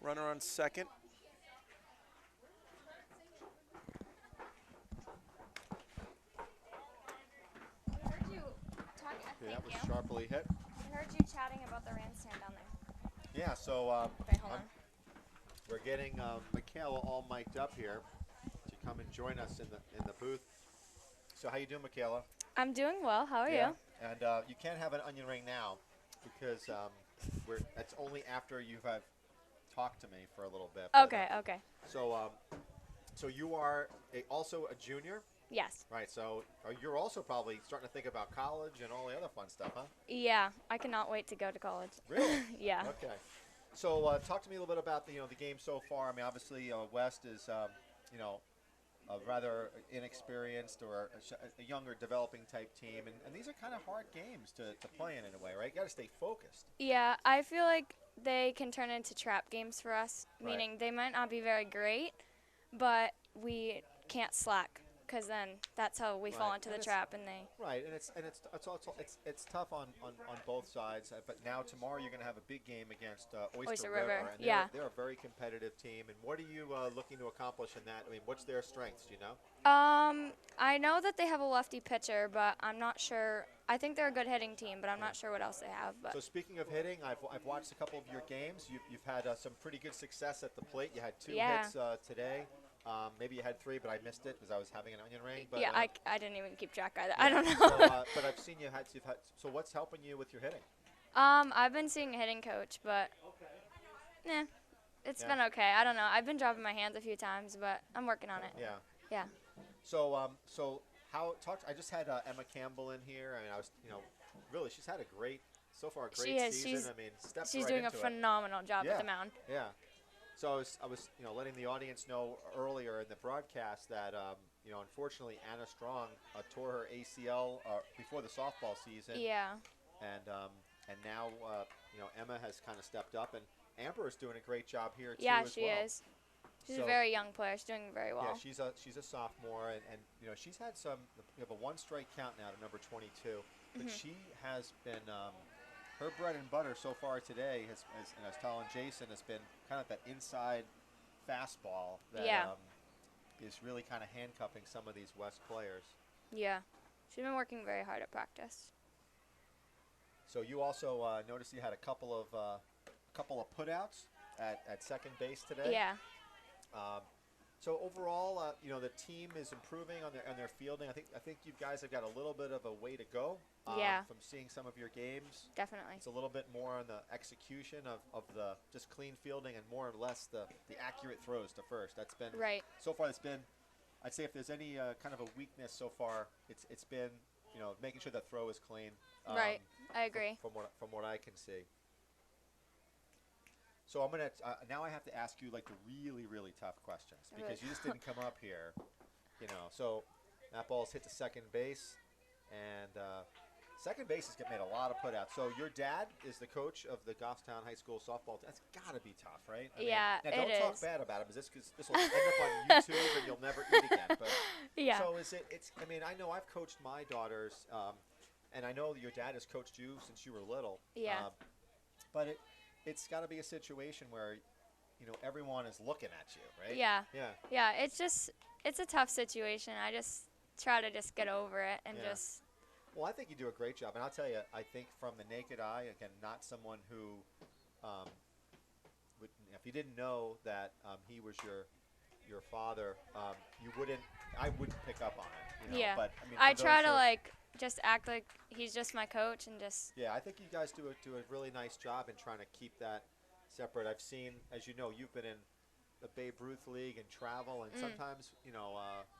Runner on second. I heard you talking. Okay, that was Thank you. sharply hit. I heard you chatting about the Randstand down there. Yeah. So Okay, hold on. we're getting Michaela all mic'd up here to come and join us in the booth. So how you doing, Michaela? I'm doing well. How are you? And you can't have an onion ring now because that's only after you've talked to me for a little bit. But, Okay. Okay. So you are also a junior, Yes. right? So you're also probably starting to think about college and all the other fun stuff, huh? Yeah. I cannot wait to go to college. Really? Yeah. Okay. So talk to me a little bit about the game so far. I mean, obviously West is a rather inexperienced or a younger developing type team, and these are kind of hard games to play in a way, right? You got to stay focused. Yeah. I feel like they can turn into trap games for us, Right. meaning they might not be very great, but we can't slack because then that's how we fall Right. into And the it's- trap, and they. Right, and it's tough on both sides. But now tomorrow you're going to have a big game against Oyster River, and yeah. they're a very competitive team. And what are you looking to accomplish in that? I mean, what's their strengths? Do you know? I know that they have a lefty pitcher, but I'm not sure. I think they're a good hitting team, but I'm not sure what else they have. But So speaking of hitting, I've watched a couple of your games. You've had some pretty good success at the plate. You had 2 Yeah. hits today. Maybe you had 3, but I missed it because I was having an onion ring. But, yeah, I didn't even keep track either. I don't know. So, but I've seen you've had. So what's helping you with your hitting? I've been seeing a hitting coach, but it's Yeah. been okay. I don't know. I've been dropping my hands a few times, but I'm working on it. Yeah. Yeah. So I just had Emma Campbell in here. I mean, I was, really, she's had a great She is. season. I mean, steps She's right doing a into it. phenomenal job Yeah. at the mound. Yeah. So I was, letting the audience know earlier in the broadcast that, unfortunately Anna Strong tore her ACL before the softball season. Yeah. And now, Emma has kind of stepped up, and Amber is doing a great job here too. Yeah, as she well. is. She's So- a very young player. She's doing very well. Yeah, she's a sophomore, and she's had some. You have a 1-strike count now to number 22, but she has been her bread and butter so far today has and I was telling Jason, has been kind of that inside fastball that Yeah. is really kind of handcuffing some of these West players. Yeah. She's been working very hard at practice. So you also noticed you had a couple of couple of putouts at second base today. Yeah. So overall, the team is improving on their fielding. I think you guys have got a little bit of a way to go. Yeah. From seeing some of your games, Definitely. it's a little bit more on the execution of the just clean fielding and more or less the accurate throws to first. That's been Right. so far. It's been, I'd say, if there's any kind of a weakness so far, it's been making sure that throw is clean. Right. I agree. From what I can see. So I'm gonna now I have to ask you like the really really tough questions because you just didn't come up here, So that ball's hit to second base, and second base has made a lot of putouts. So your dad is the coach of the Goffstown High School softball team. That's got to be tough, right? Yeah, now don't it talk is. bad about him, because this will end up on YouTube and you'll never eat again. But Yeah. so is it? I mean, I know I've coached my daughters, and I know your dad has coached you since you were little. Yeah. But it's got to be a situation where, everyone is looking at you, right? Yeah. Yeah. Yeah. It's a tough situation. I just try to just get over it and Yeah. just. Well, I think you do a great job, and I'll tell you, I think from the naked eye, again, not someone who, if you didn't know that he was your father, I wouldn't pick up on it. Yeah. But I mean, I for try those to who- just act like he's just my coach and just. Yeah, I think you guys do a really nice job in trying to keep that separate. I've seen, as you know, you've been in the Babe Ruth League and travel, and sometimes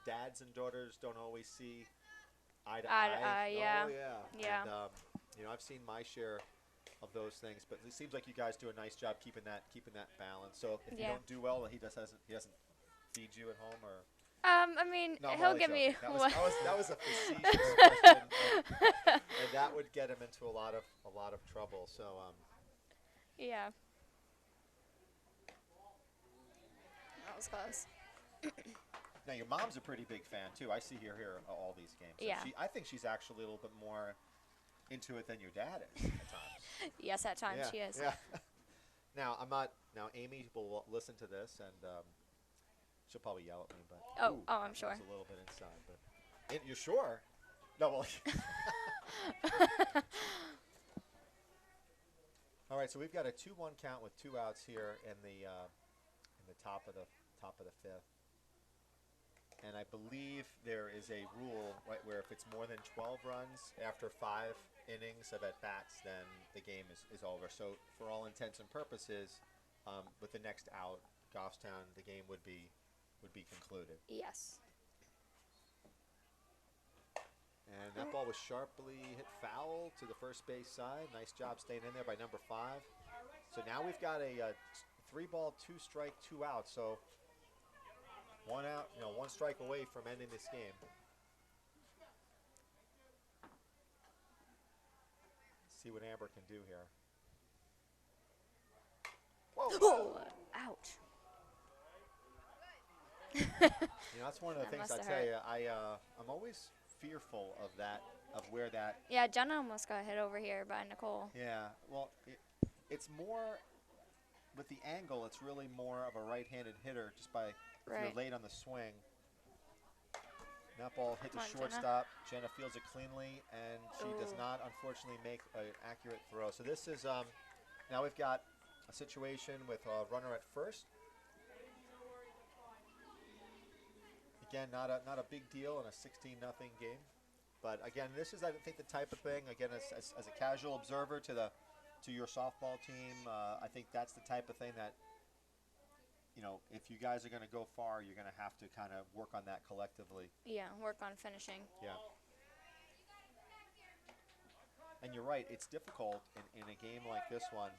dads and daughters don't always see eye to eye. Yeah. Oh yeah. Yeah. And I've seen my share of those things, but it seems like you guys do a nice job keeping that balance. So if you Yeah. don't do well, he doesn't feed you at home, or I mean, no, I'm he'll only give me. joking. That was a facetious question, and that would get him into a lot of trouble. So Yeah. That was close. now your mom's a pretty big fan too. I see her here all these games. So Yeah. I think she's actually a little bit more into it than your dad is at times. Yes, at times she is. Yeah. Now Amy will listen to this, and she'll probably yell at me, but Oh, I'm that sure. was a little bit inside, but you're sure? No, well. All right, so we've got a 2-1 count with 2 outs here in the top of the fifth, and I believe there is a rule where if it's more than 12 runs after 5 innings of at bats, then the game is over. So for all intents and purposes, with the next out, Goffstown, the game would be concluded. Yes. And that ball was sharply hit foul to the first base side. Nice job staying in there by number 5. So now we've got a 3-ball, 2-strike, 2 outs. So 1 out, 1 strike away from ending this game. Let's see what Amber can do here. Whoa! Oh, ouch. That's one of the That things I must've tell hurt. you. I'm always fearful of where that. Yeah, Jenna almost got hit over here by Nicole. Yeah. Well, it's more with the angle. It's really more of a right-handed hitter, just by if you're Right. late on the swing. That ball hit the Come on, Jenna. shortstop. Jenna fields it cleanly, and she does Ooh. not, unfortunately, make an accurate throw. So this is now we've got a situation with a runner at first. Again, not a big deal in a 16-0 game, but again, this is, I think, the type of thing. Again, as a casual observer to your softball team, I think that's the type of thing that, if you guys are going to go far, you're going to have to kind of work on that collectively. Yeah, work on finishing. Yeah. And you're right, it's difficult in a game like this one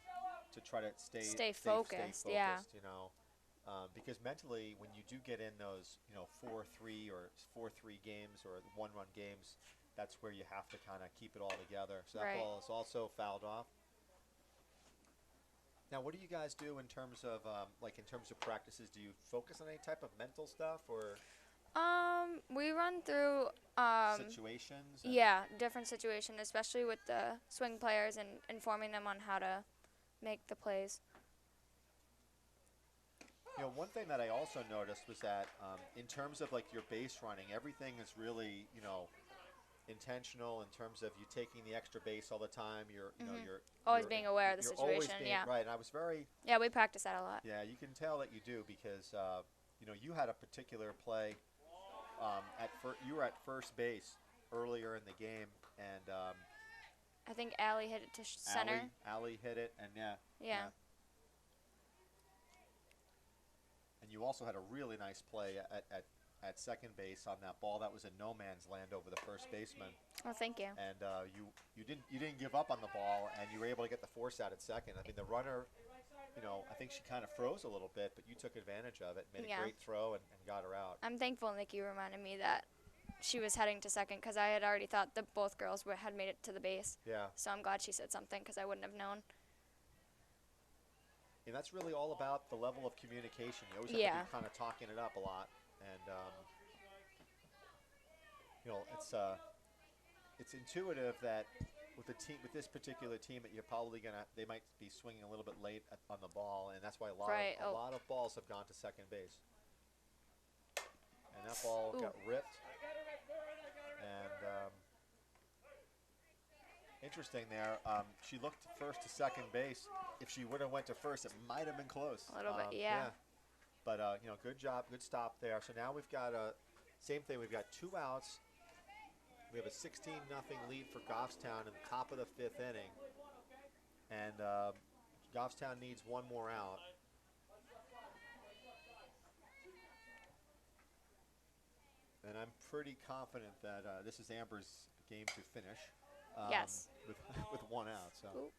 to try to stay focused, yeah. Because mentally, when you do get in those, 4-3 or 4-3 games or 1-run games, that's where you have to kind of keep it all together. So that Right. ball is also fouled off. Now, what do you guys do in terms of practices? Do you focus on any type of mental stuff or We run through situations? and- yeah, different situation, especially with the swing players and informing them on how to make the plays. One thing that I also noticed was that in terms of like your base running, everything is really, intentional in terms of you taking the extra base all the time. You're Always you're- being aware of the you're always situation, being- yeah. Right. And I was very Yeah, we practice that a lot. yeah. You can tell that you do because you had a particular play you were at first base earlier in the game and I think Allie hit it to center. Allie hit it and Yeah. And you also had a really nice play at second base on that ball that was in no man's land over the first baseman. Oh, thank you. And you didn't give up on the ball, and you were able to get the force out at second. I mean, the runner, I think she kind of froze a little bit, but you took advantage of it, made a great throw, and got her out. I'm thankful Nikki reminded me that she was heading to second because I had already thought that both girls had made it to the base. Yeah. So I'm glad she said something because I wouldn't have known. And that's really all about the level of communication. You always have to be kind of talking it up a lot, and it's intuitive that with this particular team that you're probably they might be swinging a little bit late on the ball, and that's why a lot of balls have gone to second base. And that ball got ripped. And interesting there. She looked first to second base. If she would have went to first, it might have been close. A little bit, yeah. But good job, good stop there. So now we've got same thing. We've got 2 outs. We have a 16-0 lead for Goffstown in the top of the 5th inning, and Goffstown needs 1 more out. And I'm pretty confident that this is Amber's game to finish. Yes. With 1 out. So. Ooh.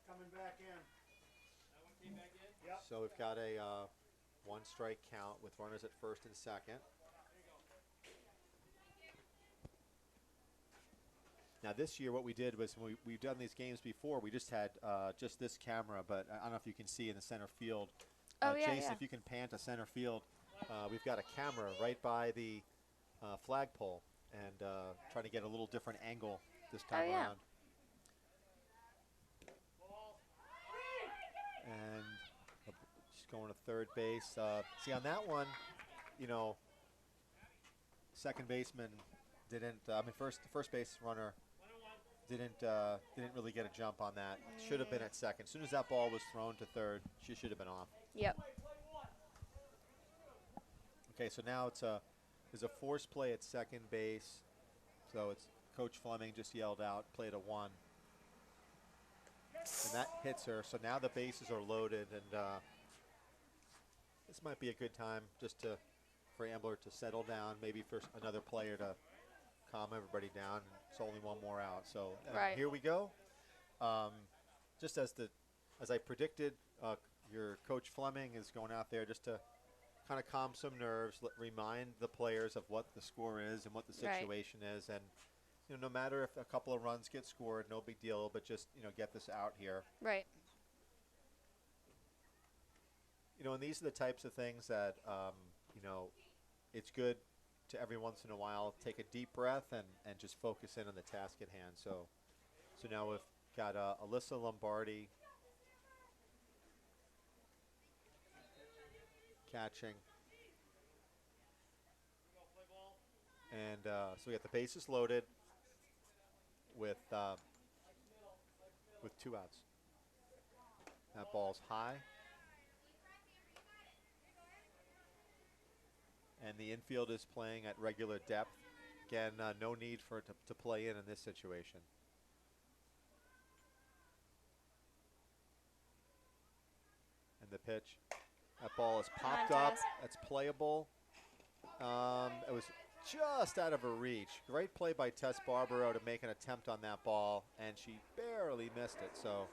Coming back in. Yep. So we've got a 1 strike count with runners at first and second. Now this year what we did was when we've done these games before, we just had just this camera, but I don't know if you can see in the center field. Jason, if you can pan to center field, we've got a camera right by the flagpole and trying to get a little different angle this time around. And she's going to third base. See, on that one, second baseman didn't. First base runner didn't really get a jump on that. Should have been at second. As soon as that ball was thrown to third, she should have been off. Yep. Okay, so now there's a force play at second base. So it's Coach Fleming just yelled out, play to 1. And that hits her. So now the bases are loaded, and this might be a good time just for Ambler to settle down, maybe for another player to calm everybody down. It's only 1 more out. So here we go. Just as I predicted, your Coach Fleming is going out there just to kind of calm some nerves, remind the players of what the score is and what the situation is, and no matter if a couple of runs get scored, no big deal, but just get this out here. Right. And these are the types of things that it's good to every once in a while take a deep breath and just focus in on the task at hand. So now we've got Alyssa Lombardi catching. And so we got the bases loaded with 2 outs. That ball's high. And the infield is playing at regular depth. Again, no need for it to play in this situation. And the pitch. That ball is popped up. That's playable. It was just out of her reach. Great play by Tess Barbaro to make an attempt on that ball, and she barely missed it. So.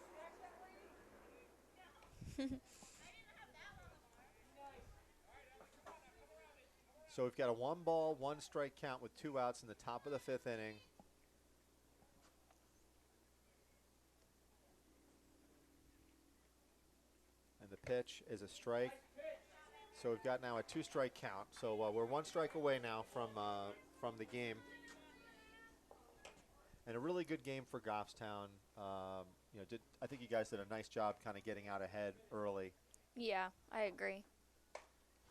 So we've got a 1 ball, 1 strike count with 2 outs in the top of the 5th inning. And the pitch is a strike. So we've got now a 2 strike count. So we're 1 strike away now from the game. And a really good game for Goffstown. I think you guys did a nice job kind of getting out ahead early. Yeah, I agree.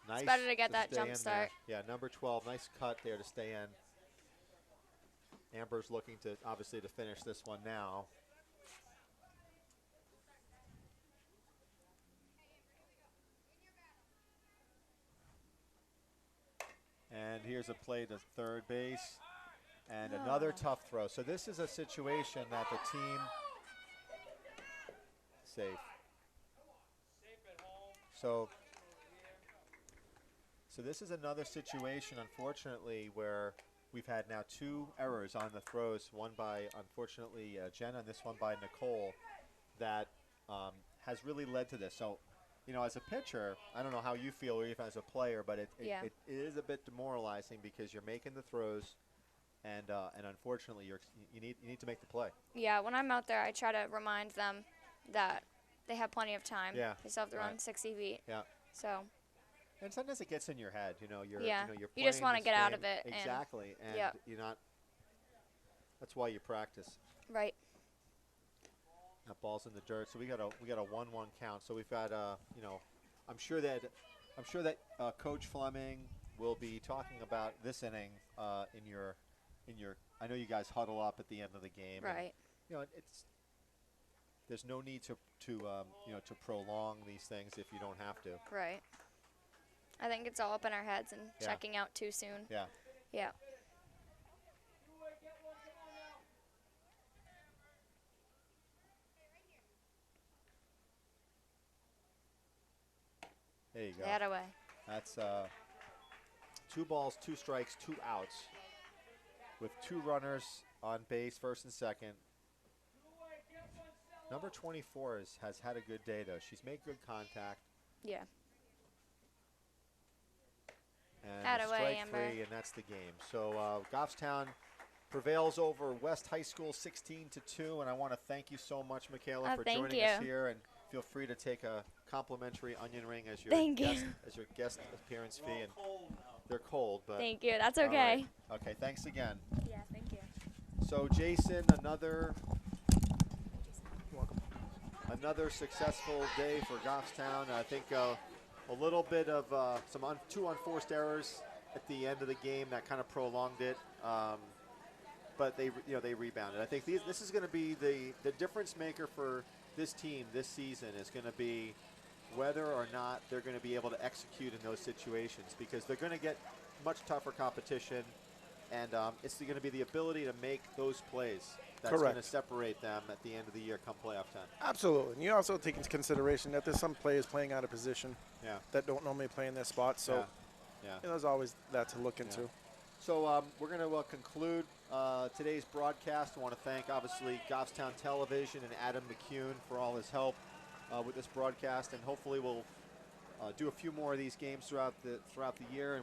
Nice better to get that stay jump in start. there. Yeah, number 12, nice cut there to stay in. Amber's looking to, obviously, to finish this one now. And here's a play to third base. And another tough throw. So this is a situation that the team, safe. So this is another situation, unfortunately, where we've had now 2 errors on the throws, one by, unfortunately, Jenna, and this one by Nicole, that has really led to this. So, you know, as a pitcher, I don't know how you feel, or even as a player, but it is a bit demoralizing because you're making the throws, and unfortunately, you need to make the play. Yeah, when I'm out there, I try to remind them that they have plenty of time. Yeah, They still have to run right. 60 feet. Yeah. So. And sometimes it gets in your head, you know. You're You just want wanna get out of it and- Exactly, and Yep. you're not. That's why you practice. Right. That ball's in the dirt, so we got a 1-1 count. So we've got you know, I'm sure that Coach Fleming will be talking about this inning in your. I know you guys huddle up at the end of the game. Right. And, you know, there's no need to you know, to prolong these things if you don't have to. Right. I think it's all up in our heads and Yeah. checking out too soon. Yeah. Yeah. There you go. That away. That's 2 balls, 2 strikes, 2 outs, with 2 runners on base, first and second. Number 24 has had a good day, though. She's made good contact. Yeah. And Atta a way, strike Amber. free, and that's the game. So Goffstown prevails over West High School 16-2, and I want to thank you so much, Michaela, for thank joining us you. here. And feel free to take a complimentary onion ring as your Thank you. guest appearance fee. And they're cold, but Thank you. That's all okay. right. Okay, thanks again. Yeah, thank you. So Jason, another successful day for Goffstown. I think a little bit of 2 unforced errors at the end of the game that kind of prolonged it, but they rebounded. I think this is going to be the difference maker for this team this season is going to be whether or not they're going to be able to execute in those situations, because they're going to get much tougher competition, and it's going to be the ability to make those plays that's going to Correct. separate them at the end of the year come playoff time. Absolutely. And you also take into consideration that there's some players playing out of position Yeah. that don't normally play in their spot. So Yeah. you know, there's always that to look into. So we're going to conclude today's broadcast. I want to thank, obviously, Goffstown Television and Adam McCune for all his help with this broadcast, and hopefully we'll do a few more of these games throughout the year. And